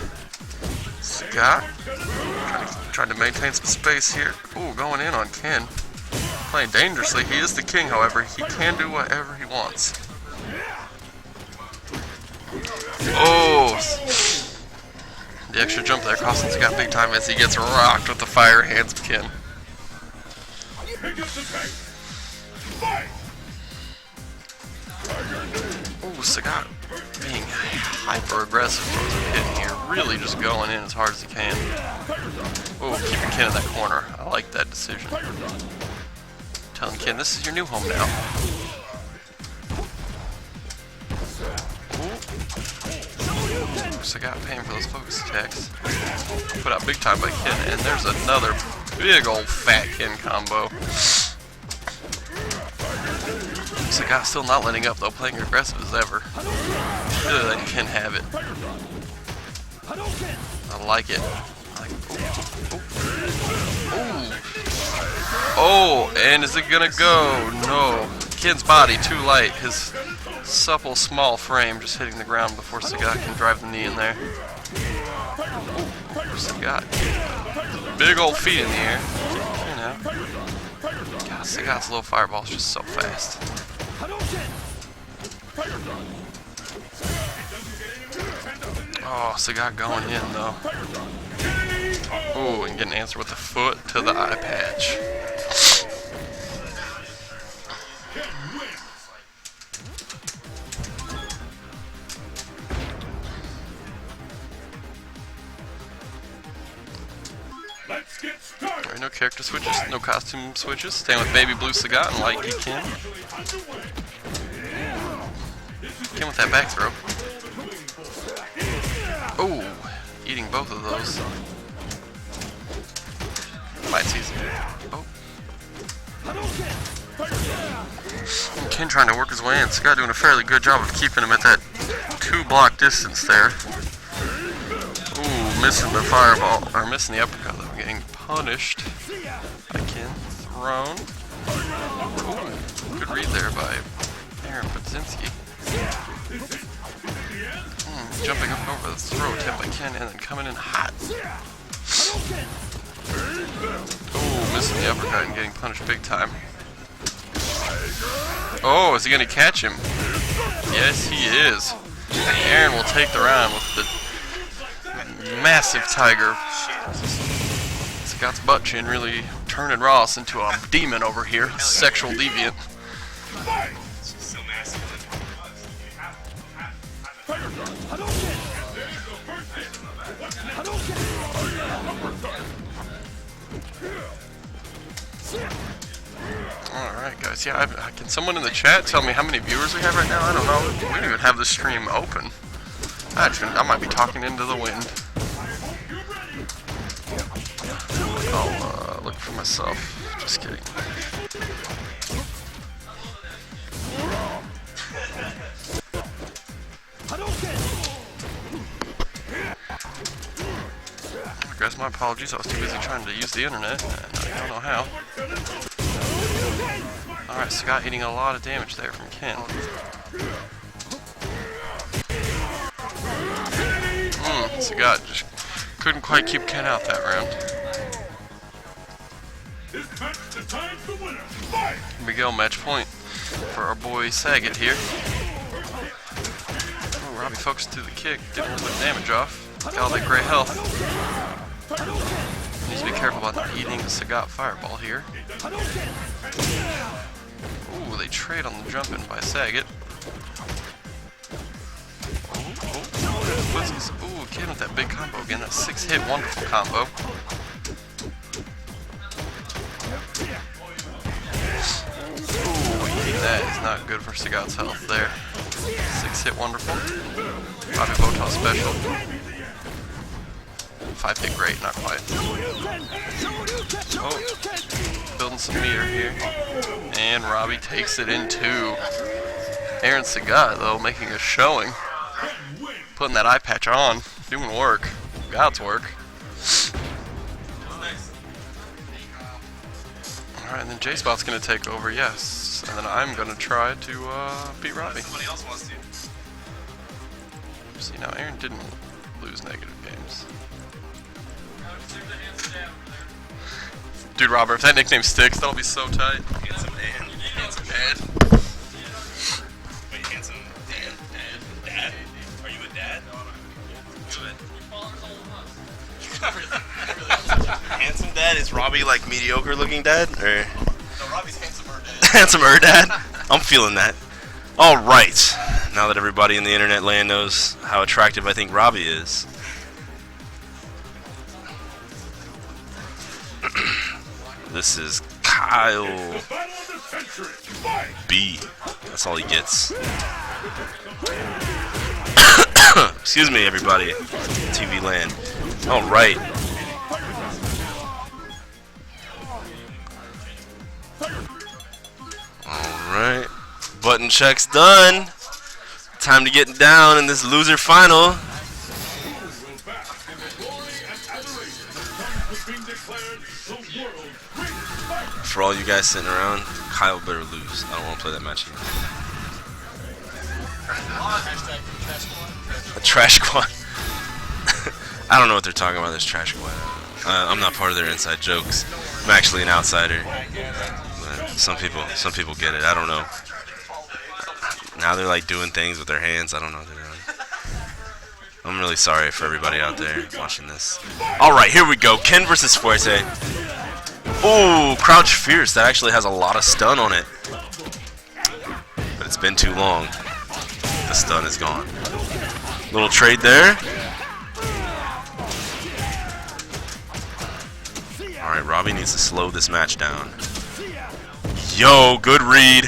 Sagat trying to maintain some space here. Ooh, going in on Ken. Playing dangerously. He is the king, however. He can do whatever he wants. Oh! The extra jump there costing Sagat big time as he gets rocked with the fire hands of Ken. Ooh, Sagat being hyper aggressive towards the hit here. Really just going in as hard as he can. Ooh, keeping Ken in that corner. I like that decision. Telling Ken, this is your new home now. Sagat paying for those focus attacks. Put out big time by Ken, and there's another big old fat Ken combo. Sagat still not letting up though, playing aggressive as ever. Really letting Ken have it. I like it. Oh, and is it gonna go? No. Ken's body too light. His supple, small frame just hitting the ground before Sagat can drive the knee in there. Sagat. Big old feet in the air. You know. God, Sagat's low fireball is just so fast. Oh, Sagat going in though. Ooh, and getting answered with the foot to the eye patch. Let's get started. Alright, no character switches, no costume switches. Staying with Baby Blue Sagat and Light Geek Ken. Ken with that back throw. Ooh, eating both of those. Might seize it. Oh. Ken trying to work his way in. Sagat doing a fairly good job of keeping him at that 2-block distance there. Ooh, missing the fireball, or missing the uppercut though. Getting punished by Ken. Thrown. Ooh, good read there by Aaron Budzinski. Jumping up over the throw attempt by Ken and then coming in hot. Ooh, missing the uppercut and getting punished big time. Oh, is he going to catch him? Yes, he is. And Aaron will take the round with the massive tiger. Scott's butt chin really turning Ross into a demon over here. Sexual deviant. Alright guys, yeah, can someone in the chat tell me how many viewers we have right now? I don't know. We don't even have the stream open. I might be talking into the wind. I'll look for myself. Just kidding. Guys, my apologies. I was too busy trying to use the internet, and I don't know how. Alright, Scott eating a lot of damage there from Ken. Scott just couldn't quite keep Ken out that round. Miguel match point for our boy Sagat here. Ooh, Robbie focused through the kick, getting a little bit of damage off. Got all that great health. Needs to be careful about not eating a Sagat fireball here. Ooh, they trade on the jump in by Sagat. Ooh, Ken with that big combo again. That 6-hit wonderful combo. Ooh, that is not good for Sagat's health there. 6-hit wonderful. Bobby Botas special. 5-hit great, not quite. Oh, building some meter here. And Robbie takes it in 2. Aaron Sagat, though, making a showing. Putting that eye patch on. Doing work. God's work. Alright, and then J-Spot's going to take over, yes. And then I'm going to try to beat Robbie. See, now Aaron didn't lose negative games. Dude, Robert, if that nickname sticks, that'll be so tight. Handsome Dan. Handsome Dad. Wait, Handsome Dan? Dad? Are you a dad? Handsome Dad? Is Robbie like mediocre looking dad? Or? No, Robbie's handsomer dad. Handsomer dad? I'm feeling that. Alright. Now that everybody in the internet land knows how attractive I think Robbie is. This is Kyle B. That's all he gets. Excuse me, everybody. TV land. Alright. Alright. Button checks done. Time to get down in this loser final. for all you guys sitting around, Kyle better lose. I don't want to play that match again. A trash squad. I don't know what they're talking about, this trash squad. I'm not part of their inside jokes. I'm actually an outsider. But some people get it. I don't know. Now they're like doing things with their hands. I don't know what they're doing. I'm really sorry for everybody out there watching this. Alright, here we go. Ken versus Fuerte. Ooh, Crouch Fierce. That actually has a lot of stun on it. But it's been too long. The stun is gone. Little trade there. Alright, Robbie needs to slow this match down. Yo, good read.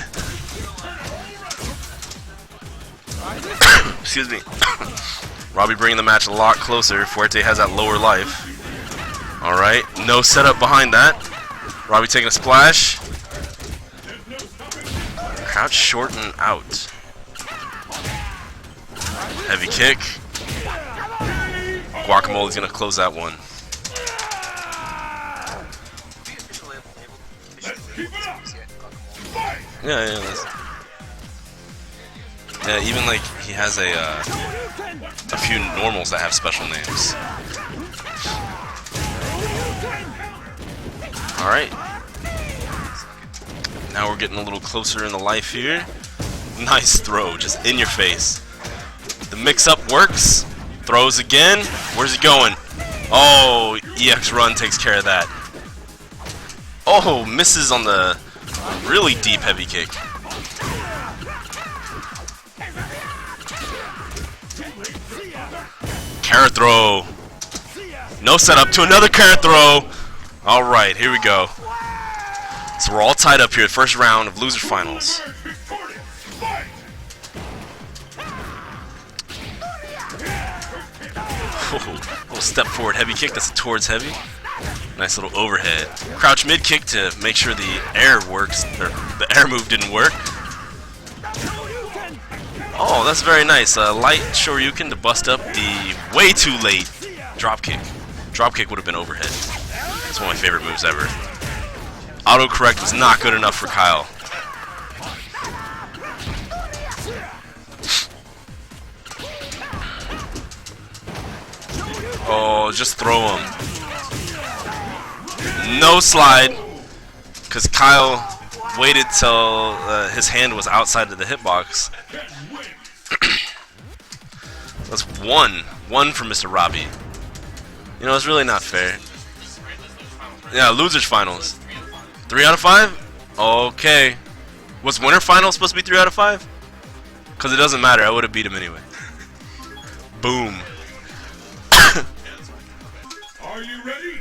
Excuse me. Robbie bringing the match a lot closer. Fuerte has that lower life. Alright, no setup behind that. Robbie taking a splash. Crouch short and out. Heavy kick. Guacamole's gonna close that one. Yeah, yeah, even like he has a few normals that have special names. Alright. Now we're getting a little closer in the life here. Nice throw, just in your face. The mix-up works. Throws again. Where's he going? Oh, EX run takes care of that. Oh, misses on the really deep heavy kick. Carrot throw. No setup to another carrot throw. Alright, here we go. So we're all tied up here. First round of loser finals. Oh, little step forward heavy kick. That's a towards heavy. Nice little overhead. Crouch mid kick to make sure the air works. Or the air move didn't work. Oh, that's very nice. Light Shoryuken to bust up the way too late drop kick. Drop kick would have been overhead. It's one of my favorite moves ever. Autocorrect was not good enough for Kyle. Oh, just throw him. No slide, because Kyle waited till his hand was outside of the hitbox. That's one for Mr. Robbie. You know, it's really not fair. Yeah, losers finals. 3 out of 5? Okay. Was winner finals supposed to be 3 out of 5? Because it doesn't matter. I would have beat him anyway. Boom. Are you ready?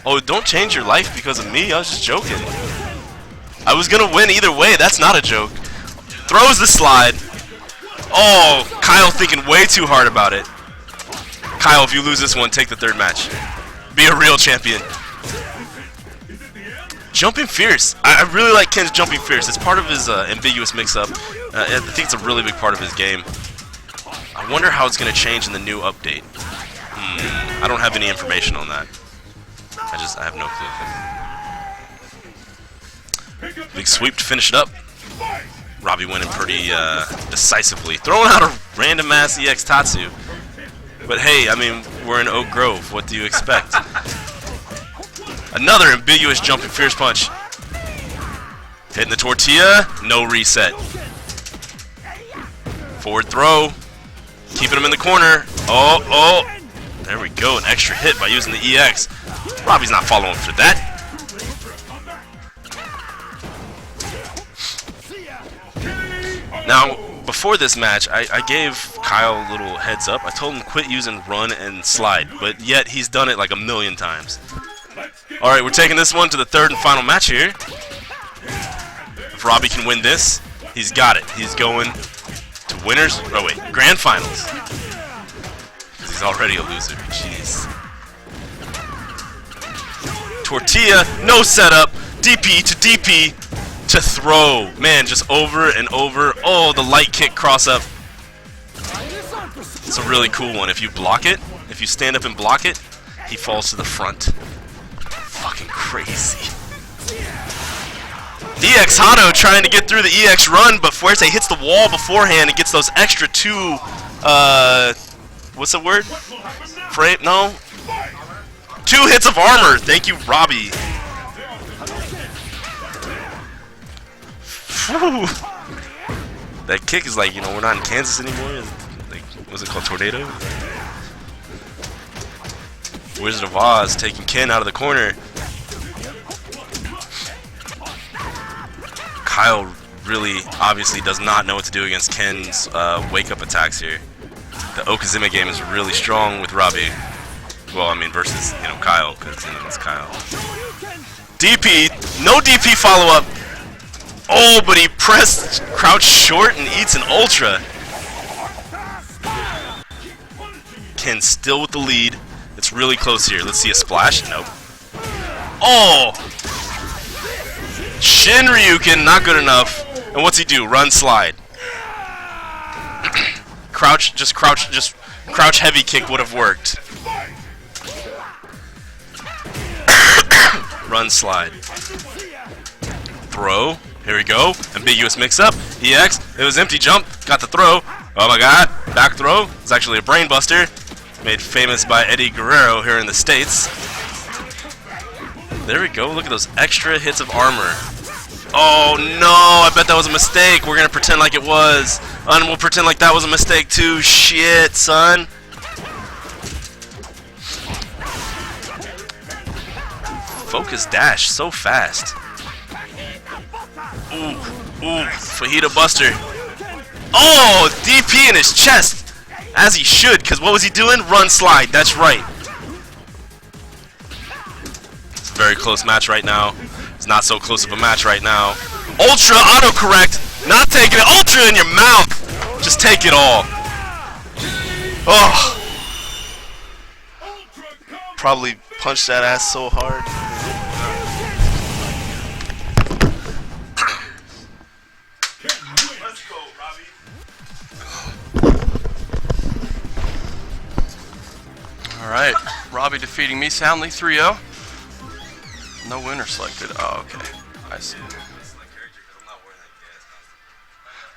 Oh, don't change your life because of me. I was just joking. I was going to win either way. That's not a joke. Throws the slide. Oh, Kyle thinking way too hard about it. Kyle, if you lose this one, take the third match. Be a real champion. Jumping Fierce. I really like Ken's Jumping Fierce. It's part of his ambiguous mix-up. I think it's a really big part of his game. I wonder how it's going to change in the new update. I don't have any information on that. I have no clue. Big sweep to finish it up. Robbie winning pretty decisively. Throwing out a random ass EX Tatsu. But hey, I mean, we're in Oak Grove. What do you expect? Another ambiguous Jumping Fierce punch. Hitting the tortilla. No reset. Forward throw. Keeping him in the corner. Oh. There we go. An extra hit by using the EX. Robbie's not following for that. Now, before this match, I gave Kyle a little heads up. I told him quit using run and slide, but yet he's done it like a million times. Alright, we're taking this one to the third and final match here. If Robbie can win this, he's got it. He's going to winners. Oh wait, grand finals. He's already a loser. Jeez. Tortilla, no setup. DP to DP to throw. Man, just over and over. Oh, the light kick cross up. It's a really cool one. If you block it, if you stand up and block it, he falls to the front. Fucking crazy. EX Hado trying to get through the EX run, but Fuerte hits the wall beforehand and gets those extra 2, what's the word? Frame? No? 2 hits of armor. Thank you, Robbie. Whew. That kick is like, you know, we're not in Kansas anymore. Like, what's it called? Tornado? Wizard of Oz taking Ken out of the corner. Kyle really obviously does not know what to do against Ken's wake-up attacks here. The Okazima game is really strong with Robbie. Well, I mean, versus, you know, Kyle, because, you know, it's Kyle. DP, no DP follow-up. Oh, but he pressed crouch short and eats an ultra. Ken still with the lead. It's really close here. Let's see a splash. Nope. Oh! Shin Ryukin, not good enough. And what's he do? Run, slide. Crouch heavy kick would have worked. Run, slide. Throw. Here we go. Ambiguous mix-up. EX. It was empty jump. Got the throw. Oh my god. Back throw. It's actually a brain buster. Made famous by Eddie Guerrero here in the States. There we go. Look at those extra hits of armor. Oh no, I bet that was a mistake. We're gonna pretend like it was. And we'll pretend like that was a mistake too. Shit, son. Focus dash so fast. Ooh, ooh, fajita buster. Oh, DP in his chest. As he should, because what was he doing? Run, slide, that's right. It's a very close match right now. It's not so close of a match right now. Ultra autocorrect, not taking it. Ultra in your mouth. Just take it all. Oh. Probably punched that ass so hard. Let's go, Robbie. Alright, Robbie defeating me soundly 3-0. No winner selected. Oh, okay. I see.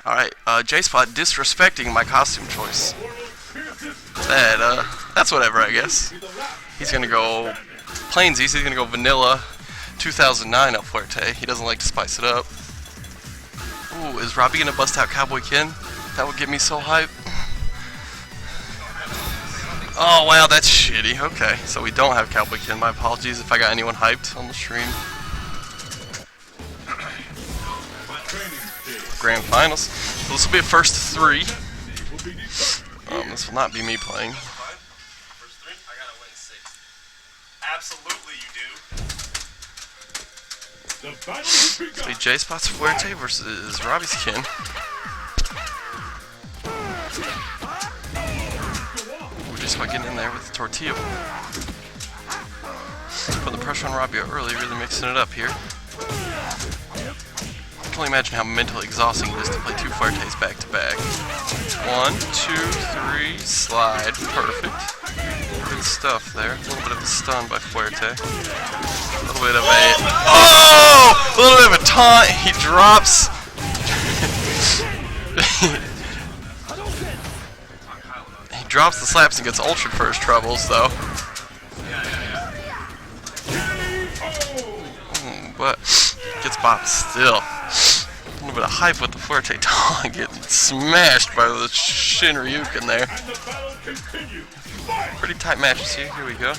Alright, J-Spot disrespecting my costume choice. That's whatever, I guess. He's gonna go plainsies, he's gonna go vanilla 2009 El Fuerte. He doesn't like to spice it up. Ooh, is Robbie gonna bust out Cowboy Ken? That would get me so hyped. Oh wow, that's shitty. Okay, so we don't have Cowboy Ken. My apologies if I got anyone hyped on the stream. Grand Finals. So this will be a first 3. This will not be me playing. First 3, I gotta win 6. Absolutely you do. The battle has begun. It'll be J-Spot's Fuerte versus Robbie's Ken. Just by getting in there with the tortilla. Putting the pressure on Robbie early, really mixing it up here. I can only imagine how mentally exhausting it is to play 2 Fuertes back to back. 1, 2, 3, slide. Perfect. Good stuff there. A little bit of a stun by Fuerte. A little bit of a... Oh! A little bit of a taunt. He drops. Drops the slaps and gets ultra for his troubles, though. But gets bopped still. A little bit of hype with the Fuerte taunt, getting smashed by the Shin Ryukin there. Pretty tight matches here. Here we go.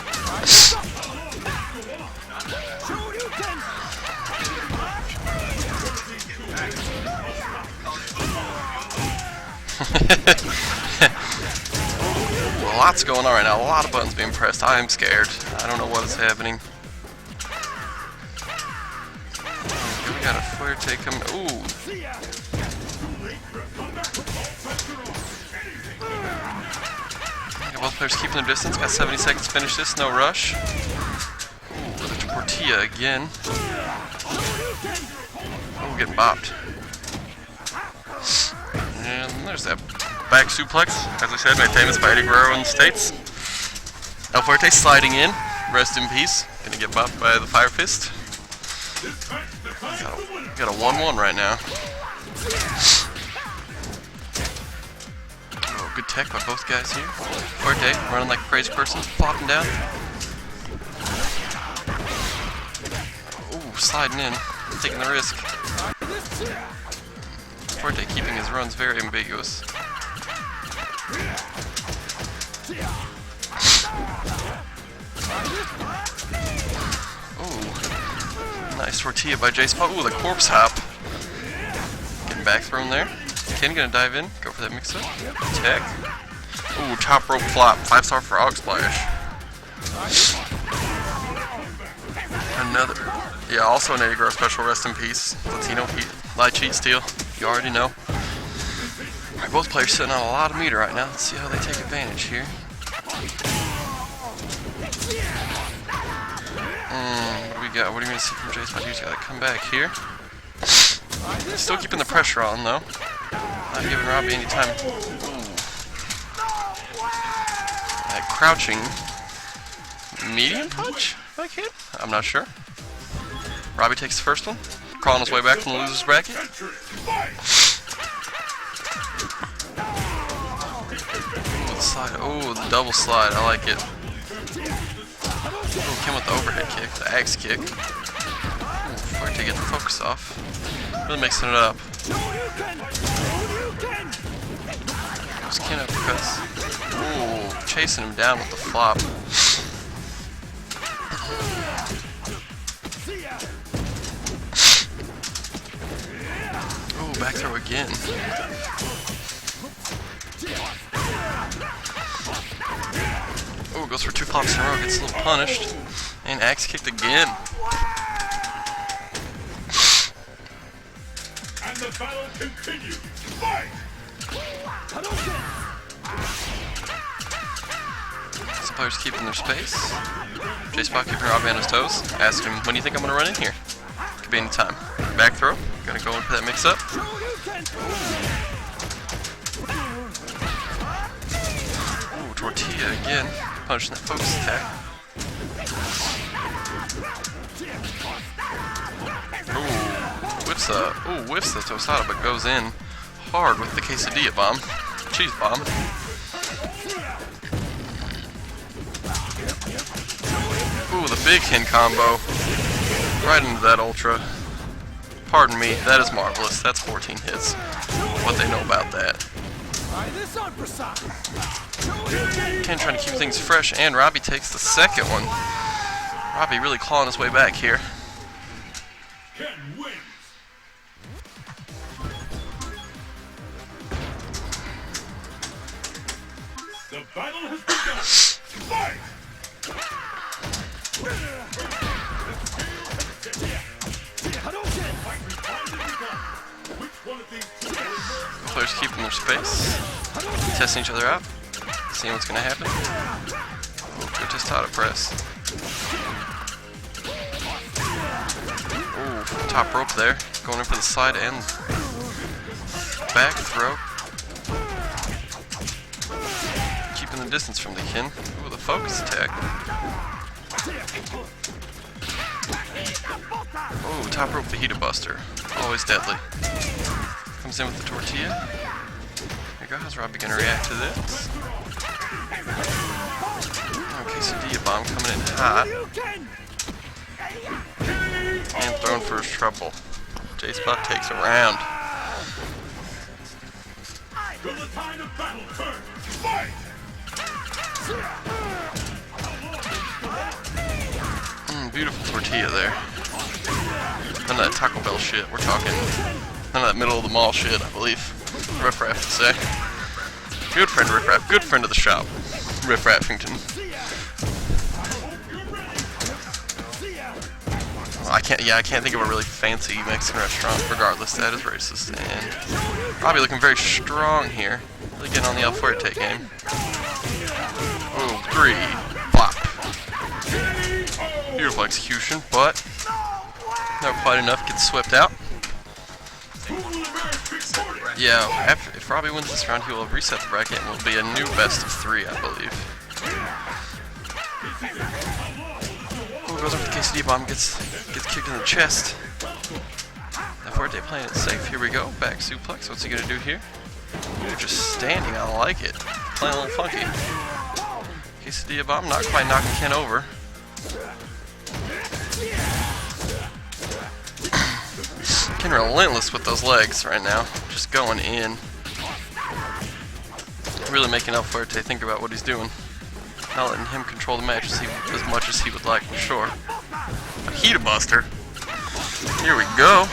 Lots going on right now. A lot of buttons being pressed. I am scared. I don't know what is happening. We got a Fuerte coming. Ooh. Got both players keeping their distance. Got 70 seconds to finish this. No rush. Ooh, with a tortilla again. Oh, getting bopped. And there's that back suplex, as I said, made famous by Eddie Guerrero in the States. El Fuerte sliding in, rest in peace. Gonna get bopped by the Fire Fist. Got a 1-1 right now. Oh, good tech by both guys here. Fuerte running like a crazy person, flopping down. Ooh, sliding in, taking the risk. Fuerte keeping his runs very ambiguous. Ooh, nice tortilla by J-Spot. Ooh, the corpse hop. Getting back thrown there. Ken gonna dive in, go for that mix-up. Tech. Ooh, top rope flop. 5-star for Aug Splash. Another. Yeah, also an Negro special, rest in peace. Latino Heat, light cheat steal. You already know. Alright, both players sitting on a lot of meter right now. Let's see how they take advantage here. What do we got? What are you going to see from J-Spot? He's got to come back here. Still keeping the pressure on, though. Not giving Robbie any time. That crouching medium punch, like him? I'm not sure. Robbie takes the first one. Crawling his way back from the loser's bracket. Ooh, the slide. Oh, the double slide. I like it. Ooh, Ken with the overhead kick, the axe kick. Ooh, Fuerte to get the focus off. Really mixing it up. Goes Ken uppercuts. Ooh, chasing him down with the flop. Ooh, back throw again. Ooh, goes for 2 flops in a row, gets a little punished. And axe kicked again. And the battle continues. Fight! Some players keeping their space. J-Spot keeping Robbie on his toes. Asking him, when do you think I'm going to run in here? Could be any time. Back throw. Gonna go in for that mix up. Ooh, tortilla again. Punching that focus attack. Ooh, whiffs the tostada, but goes in hard with the quesadilla bomb. Cheese bomb. Ooh, the big Ken combo. Right into that ultra. Pardon me, that is marvelous. That's 14 hits. What they know about that. Ken trying to keep things fresh, and Robbie takes the second one. Robbie really clawing his way back here. Ken wins. The battle has begun. Fight! Players keeping their space, testing each other out, seeing what's going to happen. Ooh, good tostada press. Ooh, top rope there, going in for the slide and back throw. Keeping the distance from the Ken. Ooh, the focus attack. Ooh, top rope fajita buster, always deadly. Comes in with the tortilla. Here you go, how's Robbie gonna react to this? Oh, quesadilla bomb coming in hot. And thrown for his trouble. J-Spot takes a round. Will the tide of battle turn? Fight! Beautiful tortilla there. None of that Taco Bell shit, we're talking. None of that middle of the mall shit, I believe. Riff Raff to say. Good friend Riff Raff, good friend of the shop. Riff Raffington. I can't think of a really fancy Mexican restaurant. Regardless, that is racist. And Robbie looking very strong here. Really getting on the El Fuerte game. Ooh, 3. Flop. Beautiful execution, but not quite enough. Gets swept out. Yeah, if Robbie wins this round, he will have reset the bracket and will be a new best of 3, I believe. Ooh, goes over the quesadilla bomb, gets kicked in the chest. Forte playing it safe. Here we go. Back suplex. What's he gonna do here? Ooh, just standing. I like it. Playing a little funky. Quesadilla bomb. Not quite knocking Ken over. Ken relentless with those legs right now. Just going in. Really making up Forte think about what he's doing. Not letting him control the match as much as he would like, for sure. A Heat Buster. Here we go.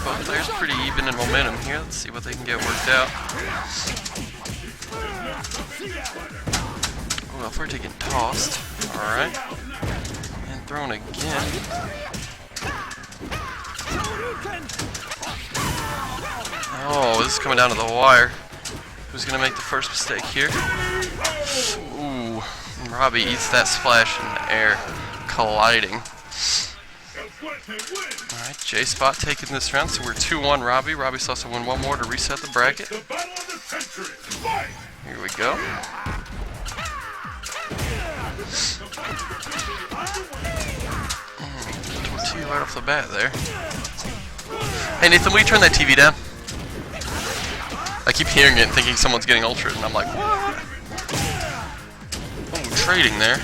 Both players pretty even in momentum here. Let's see what they can get worked out. Oh, Forte getting tossed. Alright. And thrown again. Oh, this is coming down to the wire. Who's going to make the first mistake here? Ooh, Robbie eats that splash in the air, colliding. Alright, J-Spot taking this round, so we're 2-1 Robbie. Robbie still has to win one more to reset the bracket. Here we go. Tortilla right off the bat there. Hey Nathan, will you turn that TV down? I keep hearing it and thinking someone's getting ultra, and I'm like, what? Oh, trading there.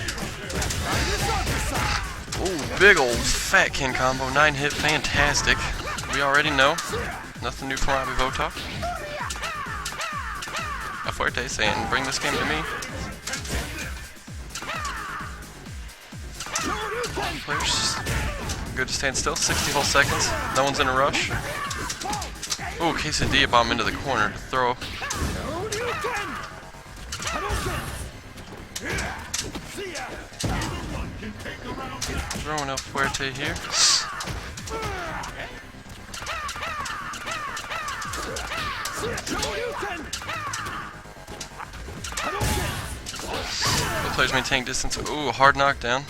Oh, big old fat Ken combo, 9-hit, fantastic. We already know. Nothing new from Robbie Votaw. Forte saying, bring this game to me. Players good to stand still, 60 whole seconds. No one's in a rush. Ooh, Quesadilla bomb into the corner to throw. Throwing up Fuerte here. Both players maintaining distance. Ooh, hard knockdown.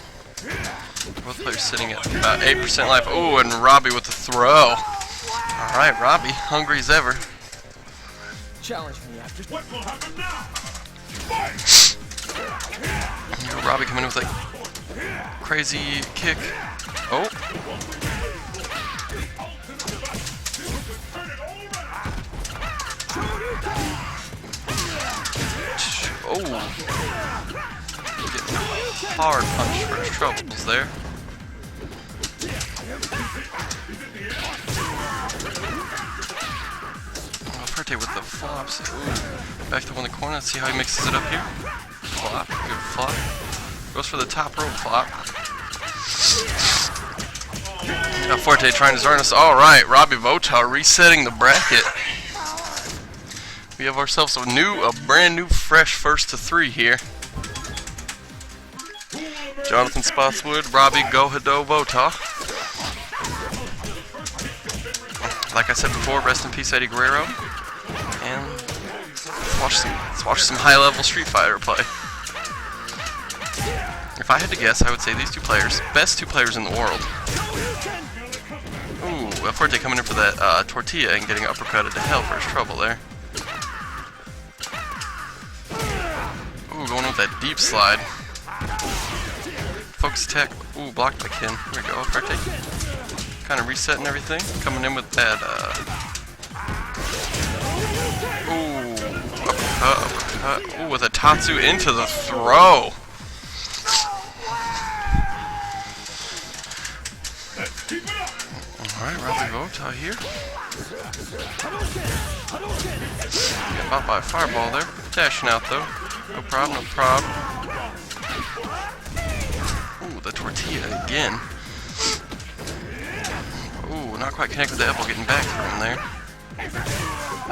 Both players sitting at about 8% life. Ooh, and Robbie with the throw. Alright, Robbie, hungry as ever. Challenge me after. What will happen now? Robbie coming in with a crazy kick. Oh. Oh. Getting a hard punch for his troubles there. Forte with the flops. Ooh. Back to one in the corner. Let's see how he mixes it up here. Flop. Good flop. Goes for the top rope flop. Now Forte trying to start us. Alright, Robbie Votaw resetting the bracket. We have ourselves a brand new, fresh first to 3 here. Jonathan Spotswood, Robbie Gohado Votaw. Like I said before, rest in peace Eddie Guerrero. And let's watch some high-level Street Fighter play. If I had to guess, I would say these two players, best two players in the world. Ooh, Forte coming in for that tortilla and getting uppercutted to hell for his trouble there. Ooh, going with that deep slide. Focus attack. Ooh, blocked by Ken. Here we go. Forte kind of resetting everything. Coming in with that, ooh, uppercut. Ooh, with a Tatsu into the throw. Alright, Robbie Votaw here. Getting caught by a fireball there. Dashing out though. No problem, no problem. Ooh, the tortilla again. Ooh, not quite connected with the elbow, getting back through him there.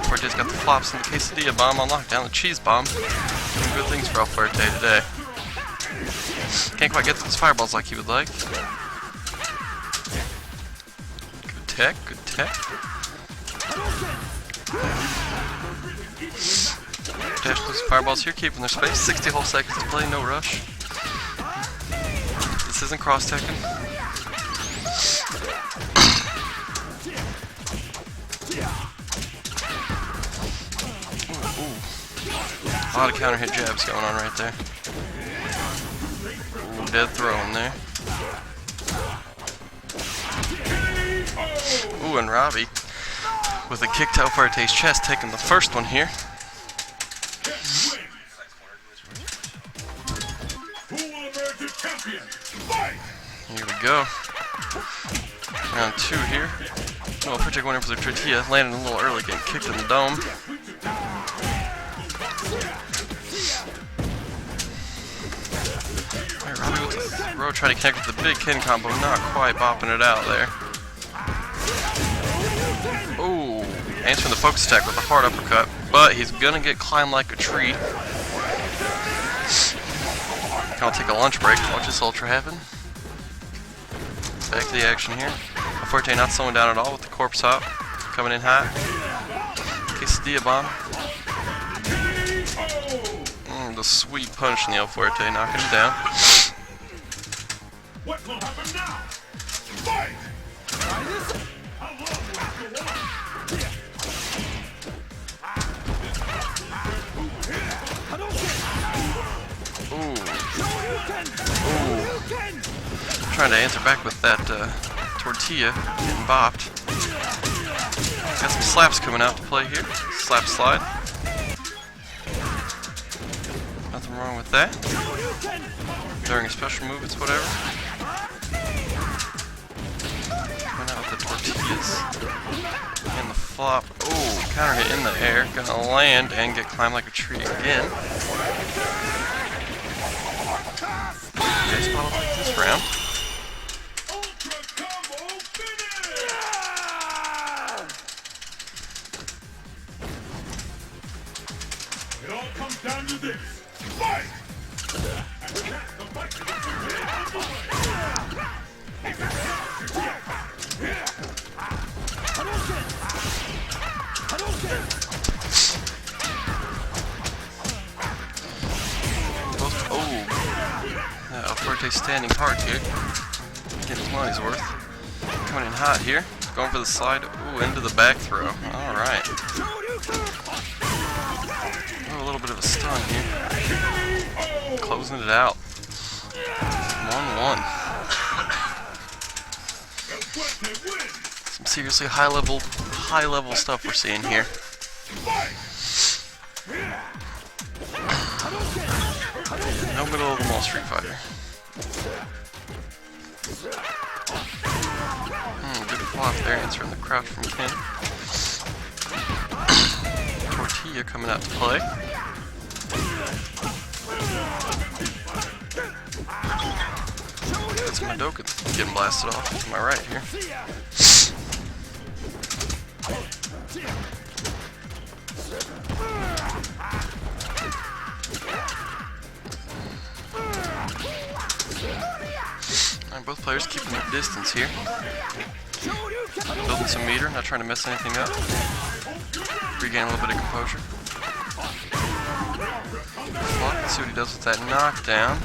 Forte's got the flops and the quesadilla bomb on lockdown, the cheese bomb. Doing good things for El Fuerte today. Can't quite get those fireballs like he would like. Good tech, good tech. Dash those fireballs here, keeping their space. 60 whole seconds to play, no rush. This isn't cross-teching. A lot of counter hit jabs going on right there. Ooh, dead throw in there. Ooh, and Robbie with a kick to El Fuerte's chest, taking the first one here. Who will emerge a champion? Fight! Here we go. Round 2 here. El Fuerte going in for the tortilla, landing a little early, getting kicked in the dome. Alright, Robbie with the throw, trying to connect with the big Ken combo, not quite bopping it out there. Ooh, answering the focus attack with a hard uppercut, but he's gonna get climbed like a tree. Gonna take a lunch break, watch this ultra happen. Back to the action here. El Fuerte not slowing down at all with the corpse hop, coming in hot. Quesadilla bomb. The sweet punch from the El Fuerte, knocking him down. What will happen now? Fight! How long will it go Ooh. Trying to answer back with that tortilla, getting bopped. Got some slaps coming out to play here. Slap slide. Nothing wrong with that. During a special move, it's whatever. Coming out with the tortillas. And the flop. Oh, counter hit in the air. Gonna land and get climbed like a tree again. J-Spot will take this round. Ultra combo finish! It all comes down to this. Fight! And that's the fight to the El Fuerte standing hard here. Getting his money's worth. Coming in hot here. Going for the slide. Ooh, into the back throw. Alright. Oh, a little bit of a stun here. Closing it out. 1-1. Some seriously high level stuff we're seeing here. No middle of the mall Street Fighter. Good flop there, answering the crouch from Ken. Tortilla coming out to play. That's Madoka getting blasted off to my right here. Both players keeping their distance here. Building some meter, not trying to mess anything up. Regain a little bit of composure. Let's see what he does with that knockdown.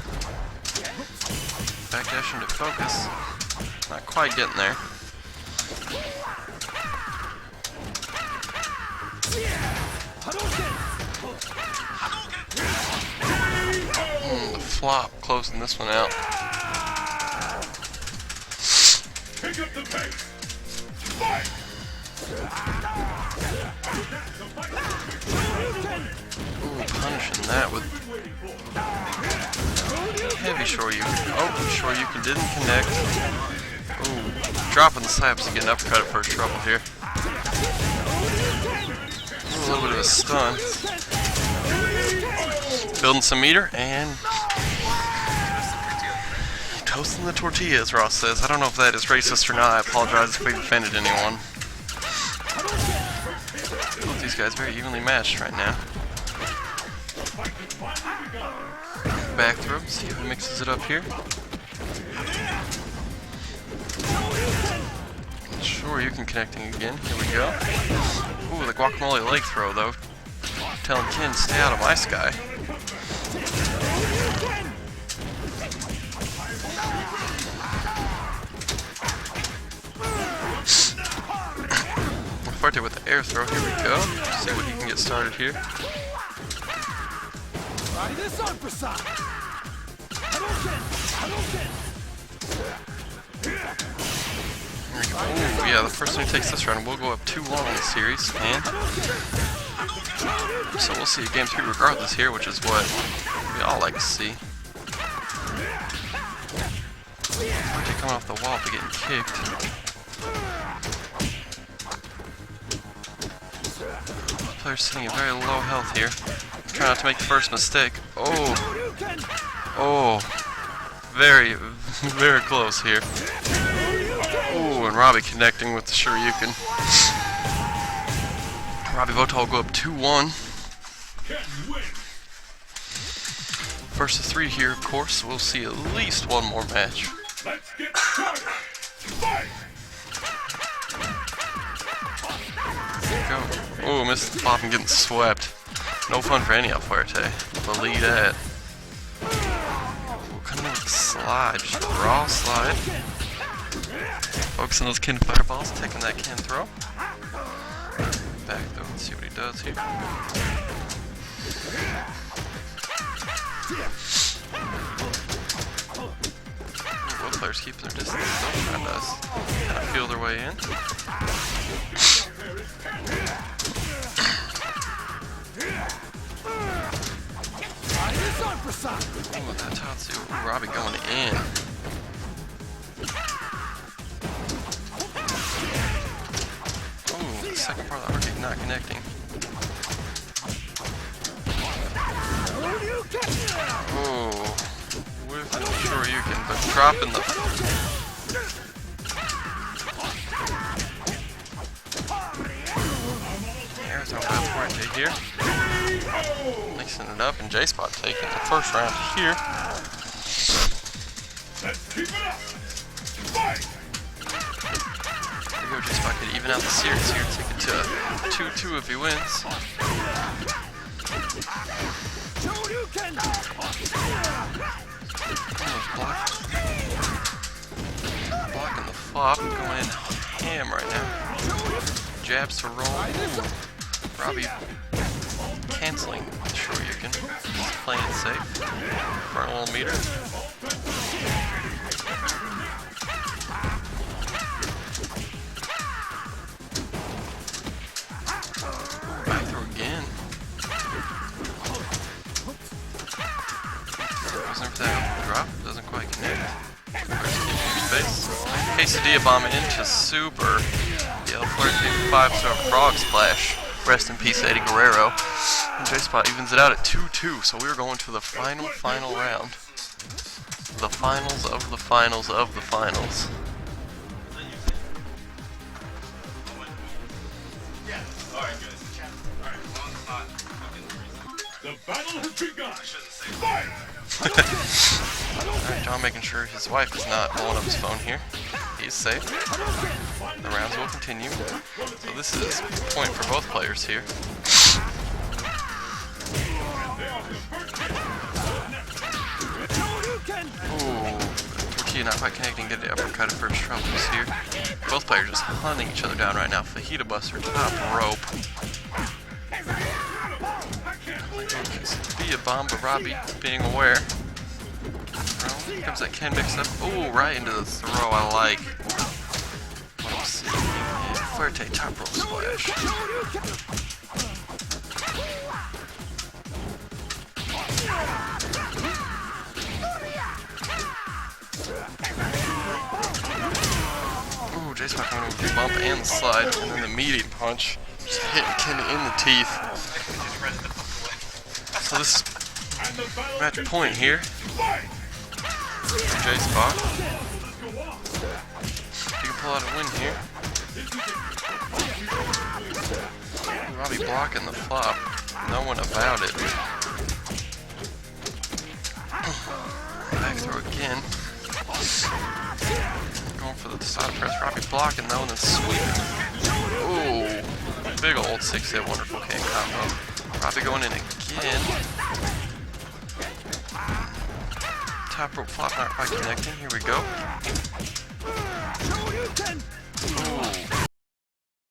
Backdash into focus. Not quite getting there. The flop closing this one out. Pick up the pace. Fight! Ooh, punishing that with heavy Shoryuken. Oh, Shoryuken didn't connect. Ooh, dropping the slaps and getting uppercut at first trouble here. Ooh, a little bit of a stun. Building some meter and toasting the tortilla, as Ross says. I don't know if that is racist or not. I apologize if we offended anyone. Both these guys very evenly matched right now. Back throw, see who mixes it up here. Shoryuken connecting again. Here we go. Ooh, the guacamole leg throw though. Telling Ken, stay out of my sky. Fuerte with the air throw. Here we go. See what he can get started here. Ooh, yeah, the person who takes this round will go up 2-1 in the series, and so we'll see a game 3 regardless here, which is what we all like to see. Forte coming off the wall but getting kicked. Player's sitting at very low health here. Try not to make the first mistake. Oh, very, very close here. Oh, and Robbie connecting with the Shoryuken. Robbie Votel will go up 2-1. First of 3 here, of course. We'll see at least one more match. Let's get started. Fight! Go. Oh, missed the pop and getting swept. No fun for any El Fuerte. The lead at. Coming in with a slide. Just a raw slide. Focusing those Ken fireballs, taking that Ken throw. Back though, let's see what he does here. Both players keeping their distance. Don't try to kind of feel their way in. Oh, that Tatsu. Robbie going in. Oh, the second part of the arcade not connecting. Oh, with the Shoryuken, but dropping the. There's our best Forte here. Mixing it up, and J-Spot taking the first round here. Let's keep it up. Fight! There we go, J-Spot could even out the series here, take it to 2-2 if he wins. Blocking the flop, going in ham right now. Jabs to roll. Ooh. Robbie canceling the Shoryuken. Just playing it safe. Burn a little meter. Back through again. Goes in for that drop. Doesn't quite connect. Space. Quesadilla bomb into super. The El Fuerte 5-star frog splash. Rest in peace, Eddie Guerrero. And J-Spot evens it out at 2-2, so we're going to the final round. The finals of the finals of the finals. The battle has begun. Fight! Alright, John making sure his wife is not blowing up his phone here. He's safe. The rounds will continue. So this is a point for both players here. Ooh, Tortilla not quite connecting, get the uppercut at first troubles here. Both players just hunting each other down right now. Fajita Buster, top rope. Be a bomb, but Robbie being aware. Here comes that Ken mix up. Ooh, right into the throw. I like. What I'm seeing. Yeah, Fuerte top rope splash. Ooh, J-Spot coming over with the bump and the slide, and then the meaty punch. Just hitting Ken in the teeth. So this is match point here. J-Spot. You can pull out a win here. Robbie blocking the flop. No one about it. Back throw again. Going for the side press. Robbie blocking though, and then sweeping. Ooh. Big old 6-hit wonderful king combo. Robbie going in again. Top rope flop not quite connecting. Here we go.